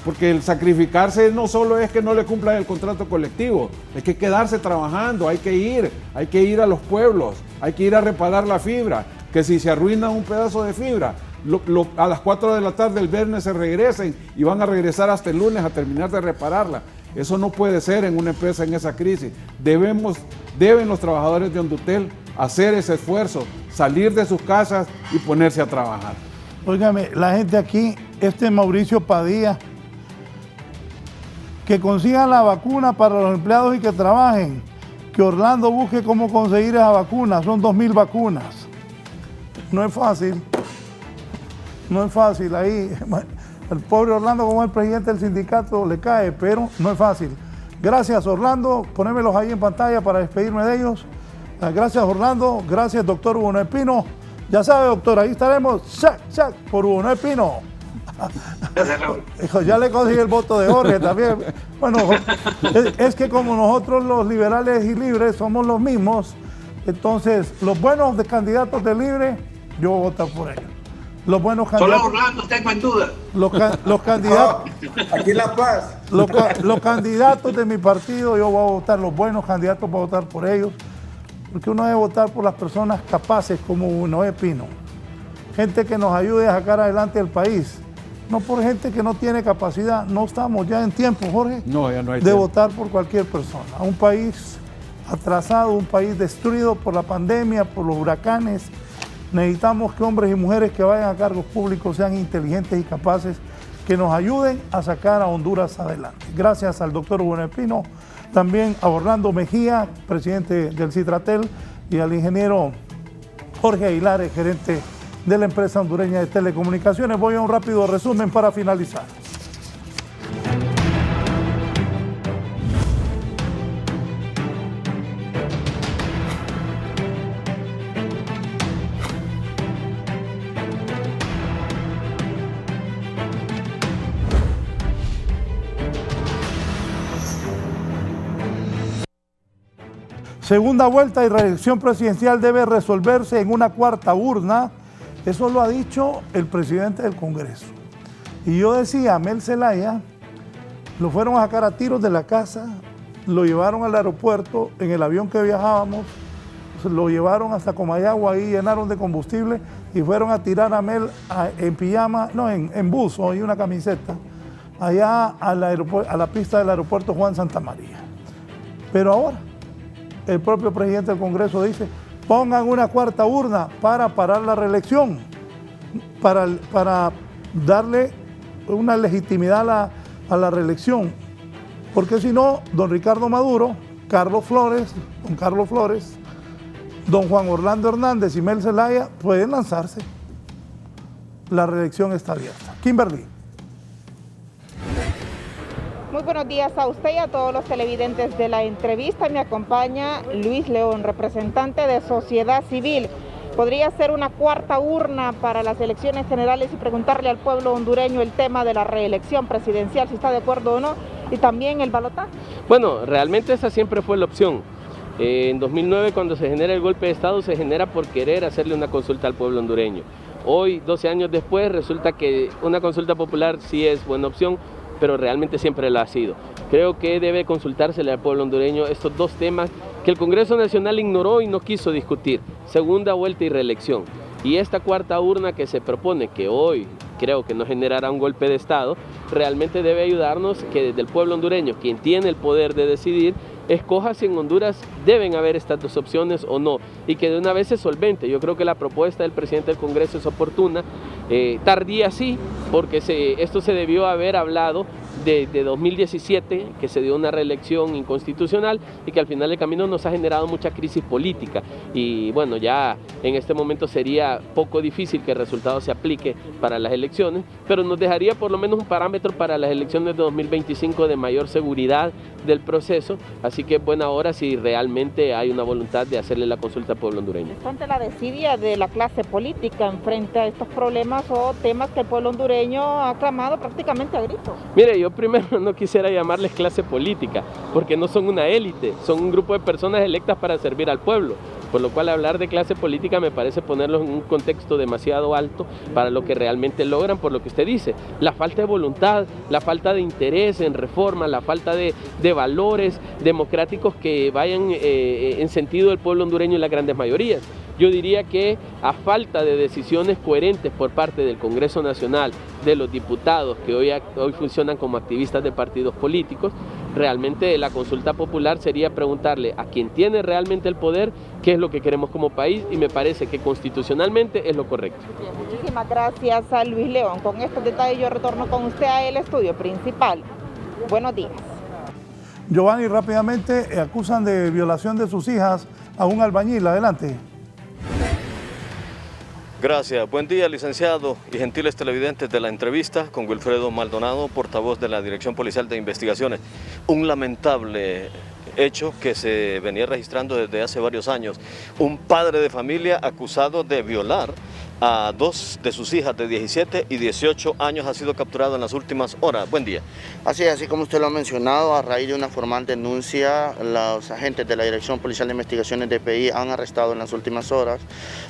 [SPEAKER 4] porque el sacrificarse no solo es que no le cumplan el contrato colectivo, hay que quedarse trabajando, hay que ir a los pueblos, hay que ir a reparar la fibra, que si se arruina un pedazo de fibra, a las 4 de la tarde el viernes se regresen y van a regresar hasta el lunes a terminar de repararla. Eso no puede ser en una empresa en esa crisis. Deben los trabajadores de Hondutel hacer ese esfuerzo, salir de sus casas y ponerse a trabajar.
[SPEAKER 3] Óigame, la gente aquí, Mauricio Padilla, que consigan la vacuna para los empleados y que trabajen, que Orlando busque cómo conseguir esa vacuna, son 2.000 vacunas. No es fácil, ahí, el pobre Orlando como el presidente del sindicato le cae, pero no es fácil. Gracias Orlando, ponémelos ahí en pantalla para despedirme de ellos. Gracias Orlando, gracias doctor Hugo Noé Pino. Ya sabe doctor, ahí estaremos, chac, por Hugo Noé Pino. Ya le conseguí el voto de Jorge también. Bueno, es que como nosotros los liberales y libres somos los mismos, entonces los buenos candidatos de libre, yo voy a votar por ellos. Los buenos candidatos.
[SPEAKER 9] Solo Orlando, tengo en duda.
[SPEAKER 3] Los candidatos.
[SPEAKER 5] Aquí en La Paz.
[SPEAKER 3] Los candidatos de mi partido, yo voy a votar, los buenos candidatos, voy a votar por ellos. Porque uno debe votar por las personas capaces como Hugo Noé Pino. Gente que nos ayude a sacar adelante el país. No por gente que no tiene capacidad. No estamos ya en tiempo, Jorge,
[SPEAKER 4] no, ya no hay
[SPEAKER 3] de
[SPEAKER 4] tiempo.
[SPEAKER 3] Votar por cualquier persona. A un país atrasado, un país destruido por la pandemia, por los huracanes. Necesitamos que hombres y mujeres que vayan a cargos públicos sean inteligentes y capaces, que nos ayuden a sacar a Honduras adelante. Gracias al doctor Hugo Noé Pino, también a Orlando Mejía, presidente del Citratel, y al ingeniero Jorge Aguilar, gerente de la empresa hondureña de telecomunicaciones. Voy a un rápido resumen para finalizar. Segunda vuelta y reelección presidencial debe resolverse en una cuarta urna. Eso lo ha dicho el presidente del Congreso. Y yo decía, Mel Zelaya, lo fueron a sacar a tiros de la casa lo llevaron al aeropuerto, en el avión que viajábamos, lo llevaron hasta Comayagua, ahí llenaron de combustible y fueron a tirar a Mel en pijama, no, en buzo y una camiseta, allá a la pista del aeropuerto Juan Santamaría. Pero ahora, el propio presidente del Congreso dice, pongan una cuarta urna para parar la reelección, para darle una legitimidad a la reelección. Porque si no, don Ricardo Maduro, don Carlos Flores, don Juan Orlando Hernández y Mel Zelaya pueden lanzarse. La reelección está abierta. Kimberly.
[SPEAKER 9] Muy buenos días a usted y a todos los televidentes de la entrevista. Me acompaña Luis León, representante de Sociedad Civil. ¿Podría ser una cuarta urna para las elecciones generales y preguntarle al pueblo hondureño el tema de la reelección presidencial, si está de acuerdo o no, y también el balotaje?
[SPEAKER 10] Bueno, realmente esa siempre fue la opción. En 2009, cuando se genera el golpe de Estado, se genera por querer hacerle una consulta al pueblo hondureño. Hoy, 12 años después, resulta que una consulta popular sí es buena opción, pero realmente siempre lo ha sido. Creo que debe consultársele al pueblo hondureño estos dos temas que el Congreso Nacional ignoró y no quiso discutir: segunda vuelta y reelección. Y esta cuarta urna que se propone, que hoy creo que no generará un golpe de Estado, realmente debe ayudarnos que desde el pueblo hondureño, quien tiene el poder de decidir, escoja si en Honduras deben haber estas dos opciones o no, y que de una vez se solvente. Yo creo que la propuesta del presidente del Congreso es oportuna, tardía sí, porque esto se debió haber hablado de 2017, que se dio una reelección inconstitucional y que al final del camino nos ha generado mucha crisis política. Y bueno, ya en este momento sería poco difícil que el resultado se aplique para las elecciones, pero nos dejaría por lo menos un parámetro para las elecciones de 2025 de mayor seguridad del proceso, así que es buena hora si realmente hay una voluntad de hacerle la consulta al pueblo hondureño.
[SPEAKER 9] ¿Ante la desidia de la clase política en frente a estos problemas o temas que el pueblo hondureño ha clamado prácticamente a grito?
[SPEAKER 10] Mire, yo primero no quisiera llamarles clase política, porque no son una élite, son un grupo de personas electas para servir al pueblo, por lo cual hablar de clase política me parece ponerlos en un contexto demasiado alto para lo que realmente logran, por lo que usted dice, la falta de voluntad, la falta de interés en reforma, la falta de valores democráticos que vayan en sentido del pueblo hondureño y las grandes mayorías. Yo diría que a falta de decisiones coherentes por parte del Congreso Nacional, de los diputados que hoy funcionan como activistas de partidos políticos, realmente la consulta popular sería preguntarle a quien tiene realmente el poder qué es lo que queremos como país, y me parece que constitucionalmente es lo correcto.
[SPEAKER 9] Muchísimas gracias a Luis León. Con estos detalles yo retorno con usted a el estudio principal. Buenos días.
[SPEAKER 3] Giovanni, rápidamente, acusan de violación de sus hijas a un albañil. Adelante.
[SPEAKER 11] Gracias. Buen día, licenciado y gentiles televidentes de la entrevista con Wilfredo Maldonado, portavoz de la Dirección Policial de Investigaciones. Un lamentable hecho que se venía registrando desde hace varios años. Un padre de familia acusado de violar a dos de sus hijas de 17 y 18 años ha sido capturado en las últimas horas. Buen día.
[SPEAKER 12] Así como usted lo ha mencionado, a raíz de una formal denuncia, los agentes de la Dirección Policial de Investigaciones DPI han arrestado en las últimas horas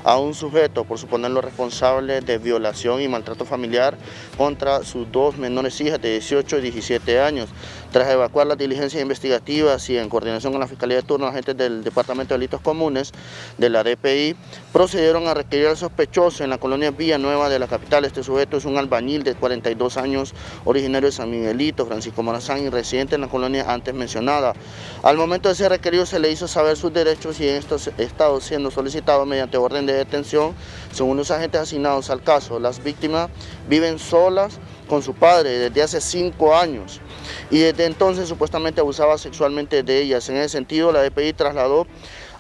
[SPEAKER 12] a un sujeto por suponerlo responsable de violación y maltrato familiar contra sus dos menores hijas de 18 y 17 años. Tras evacuar las diligencias investigativas y en coordinación con la Fiscalía de Turno, agentes del Departamento de Delitos Comunes de la DPI procedieron a requerir al sospechoso en la colonia Villanueva de la capital. Este sujeto es un albañil de 42 años, originario de San Miguelito, Francisco Morazán, y residente en la colonia antes mencionada. Al momento de ser requerido se le hizo saber sus derechos y en estos estado siendo solicitado mediante orden de detención. Según los agentes asignados al caso, las víctimas viven solas con su padre desde hace 5 años y desde entonces supuestamente abusaba sexualmente de ellas. En ese sentido, la DPI trasladó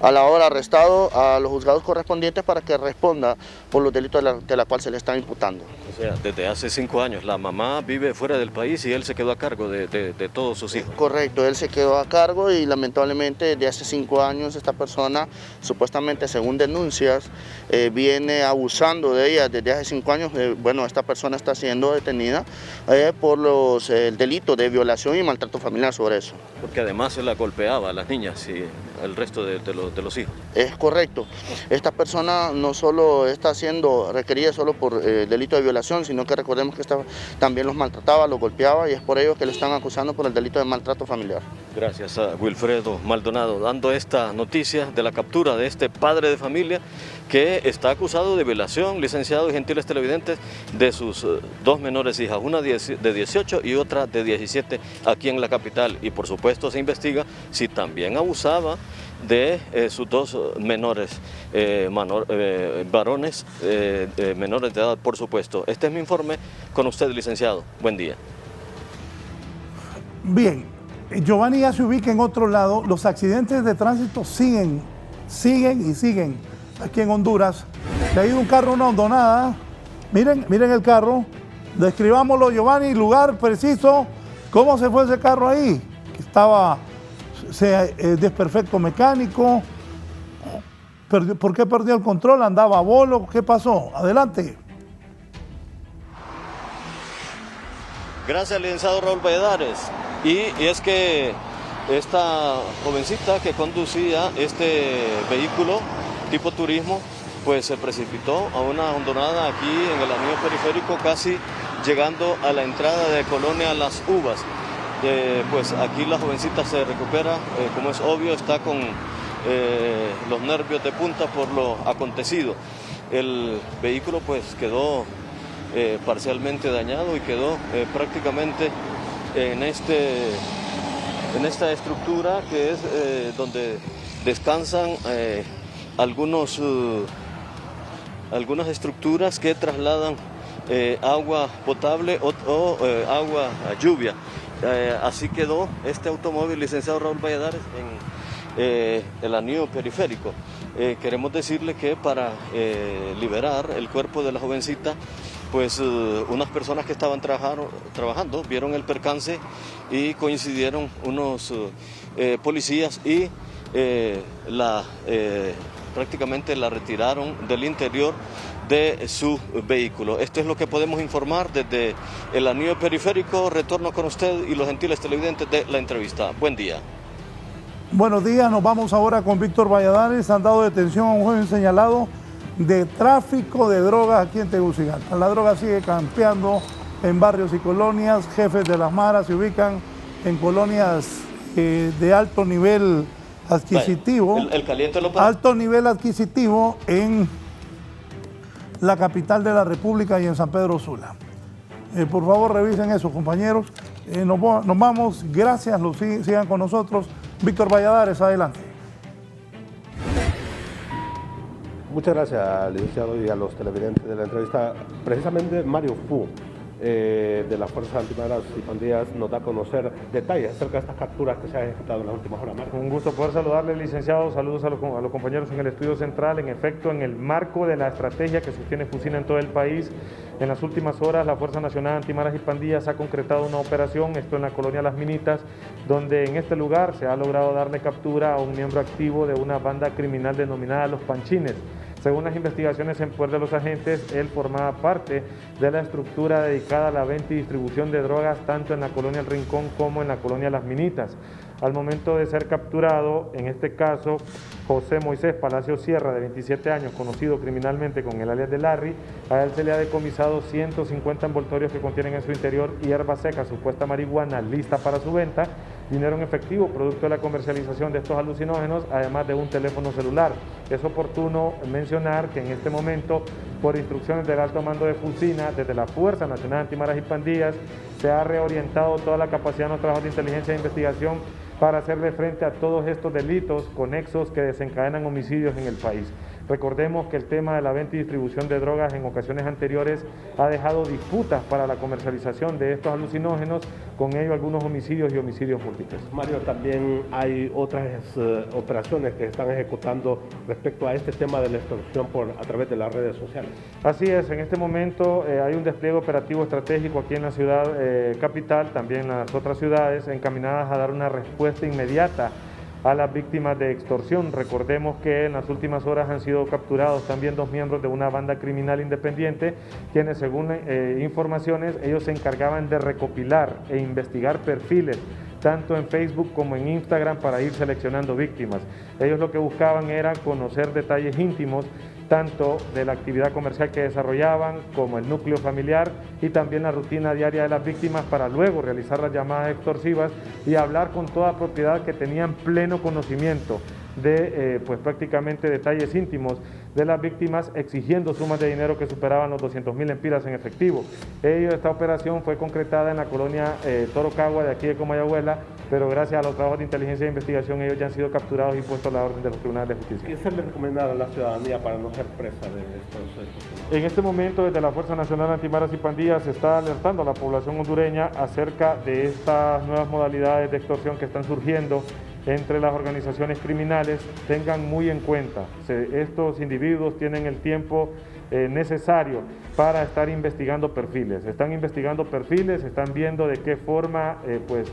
[SPEAKER 12] a la hora arrestado a los juzgados correspondientes para que responda por los delitos de la cual se le están imputando.
[SPEAKER 11] O sea, desde hace 5 años la mamá vive fuera del país y él se quedó a cargo de todos sus hijos.
[SPEAKER 12] Correcto, él se quedó a cargo y lamentablemente desde hace 5 años esta persona, supuestamente según denuncias, viene abusando de ella desde hace 5 años. Bueno, esta persona está siendo detenida por el delito de violación y maltrato familiar sobre eso.
[SPEAKER 11] Porque además se la golpeaba a las niñas. Sí. el resto de los hijos.
[SPEAKER 12] Es correcto. Esta persona no solo está siendo requerida solo por delito de violación, sino que recordemos que también los maltrataba, los golpeaba, y es por ello que lo están acusando por el delito de maltrato familiar.
[SPEAKER 11] Gracias a Wilfredo Maldonado, dando esta noticia de la captura de este padre de familia que está acusado de violación, licenciados y gentiles televidentes, de sus dos menores hijas, una de 18 y otra de 17 aquí en la capital, y por supuesto se investiga si también abusaba de sus dos menores varones, menores de edad, por supuesto. Este es mi informe con usted, licenciado. Buen día.
[SPEAKER 3] Bien, Giovanni ya se ubica en otro lado. Los accidentes de tránsito siguen aquí en Honduras. Se ha ido un carro, una hondonada. Miren el carro. Describámoslo, Giovanni, lugar preciso. ¿Cómo se fue ese carro ahí? Que estaba desperfecto mecánico. ¿Por qué perdió el control? ¿Andaba a bolo? ¿Qué pasó? Adelante.
[SPEAKER 11] Gracias, licenciado Raúl Valladares. Y es que esta jovencita que conducía este vehículo tipo turismo, pues se precipitó a una hondonada aquí en el anillo periférico, casi llegando a la entrada de Colonia Las Uvas. Pues aquí la jovencita se recupera, como es obvio, está con los nervios de punta por lo acontecido. El vehículo pues quedó parcialmente dañado y quedó prácticamente en esta estructura que es donde descansan algunas estructuras que trasladan agua potable o agua lluvia. Así quedó este automóvil, licenciado Raúl Valladares, en el anillo periférico. Queremos decirle que para liberar el cuerpo de la jovencita, pues unas personas que estaban trabajando vieron el percance y coincidieron unos policías y prácticamente la retiraron del interior de su vehículo. Esto es lo que podemos informar desde el anillo periférico. Retorno con usted y los gentiles televidentes de la entrevista. Buen día.
[SPEAKER 3] Buenos días, nos vamos ahora con Víctor Valladares. Han dado detención a un joven señalado de tráfico de drogas aquí en Tegucigalpa. La droga sigue campeando en barrios y colonias. Jefes de las maras se ubican en colonias de alto nivel adquisitivo.
[SPEAKER 11] El caliente lo
[SPEAKER 3] alto nivel adquisitivo en la capital de la República y en San Pedro Sula. Por favor, revisen eso, compañeros. Nos vamos. Gracias, sigan con nosotros. Víctor Valladares, adelante.
[SPEAKER 13] Muchas gracias, licenciado, y a los televidentes de la entrevista. Precisamente Mario Fu, de las Fuerzas Antimaras y Pandillas, nos da a conocer detalles acerca de estas capturas que se han ejecutado en las últimas horas.
[SPEAKER 14] Un gusto poder saludarle, licenciado. Saludos a los compañeros en el estudio central. En efecto, en el marco de la estrategia que sostiene Fusina en todo el país, en las últimas horas la Fuerza Nacional Antimaras y Pandillas ha concretado una operación, esto en la colonia Las Minitas, donde en este lugar se ha logrado darle captura a un miembro activo de una banda criminal denominada Los Panchines. Según las investigaciones en poder de los agentes, él formaba parte de la estructura dedicada a la venta y distribución de drogas tanto en la colonia El Rincón como en la colonia Las Minitas. Al momento de ser capturado, en este caso, José Moisés Palacio Sierra, de 27 años, conocido criminalmente con el alias de Larry, a él se le ha decomisado 150 envoltorios que contienen en su interior hierba seca, supuesta marihuana, lista para su venta, dinero en efectivo, producto de la comercialización de estos alucinógenos, además de un teléfono celular. Es oportuno mencionar que en este momento, por instrucciones del alto mando de Fusina, desde la Fuerza Nacional Antimaras y Pandillas, se ha reorientado toda la capacidad de los trabajos de inteligencia e investigación para hacerle frente a todos estos delitos conexos que desencadenan homicidios en el país. Recordemos que el tema de la venta y distribución de drogas en ocasiones anteriores ha dejado disputas para la comercialización de estos alucinógenos, con ello algunos homicidios y homicidios múltiples.
[SPEAKER 13] Mario, también hay otras operaciones que están ejecutando respecto a este tema de la extorsión a través de las redes sociales.
[SPEAKER 14] Así es, en este momento hay un despliegue operativo estratégico aquí en la ciudad capital, también en las otras ciudades, encaminadas a dar una respuesta inmediata a las víctimas de extorsión. Recordemos que en las últimas horas han sido capturados también 2 miembros de una banda criminal independiente, quienes según informaciones ellos se encargaban de recopilar e investigar perfiles tanto en Facebook como en Instagram, para ir seleccionando víctimas. Ellos lo que buscaban era conocer detalles íntimos, tanto de la actividad comercial que desarrollaban, como el núcleo familiar y también la rutina diaria de las víctimas, para luego realizar las llamadas extorsivas y hablar con toda propiedad que tenían pleno conocimiento de pues prácticamente detalles íntimos de las víctimas, exigiendo sumas de dinero que superaban los 200.000 lempiras en efectivo. Esta operación fue concretada en la colonia Torocagua, de aquí de Comayagüela, pero gracias a los trabajos de inteligencia e investigación ellos ya han sido capturados y puestos a la orden de los tribunales de justicia.
[SPEAKER 13] ¿Qué se le recomienda a la ciudadanía para no ser presa de estos hechos?
[SPEAKER 14] En este momento, desde la Fuerza Nacional Antimaras y Pandillas se está alertando a la población hondureña acerca de estas nuevas modalidades de extorsión que están surgiendo entre las organizaciones criminales. Tengan muy en cuenta, estos individuos tienen el tiempo necesario para estar investigando perfiles. Están investigando perfiles, están viendo de qué forma pues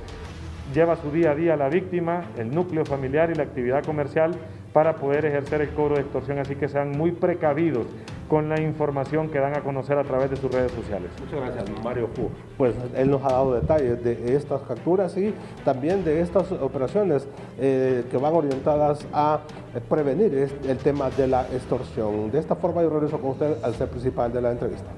[SPEAKER 14] lleva su día a día la víctima, el núcleo familiar y la actividad comercial para poder ejercer el cobro de extorsión, así que sean muy precavidos con la información que dan a conocer a través de sus redes sociales.
[SPEAKER 13] Muchas gracias, Mario Fu. Pues él nos ha dado detalles de estas capturas y también de estas operaciones que van orientadas a prevenir el tema de la extorsión. De esta forma yo regreso con usted al set principal de la entrevista.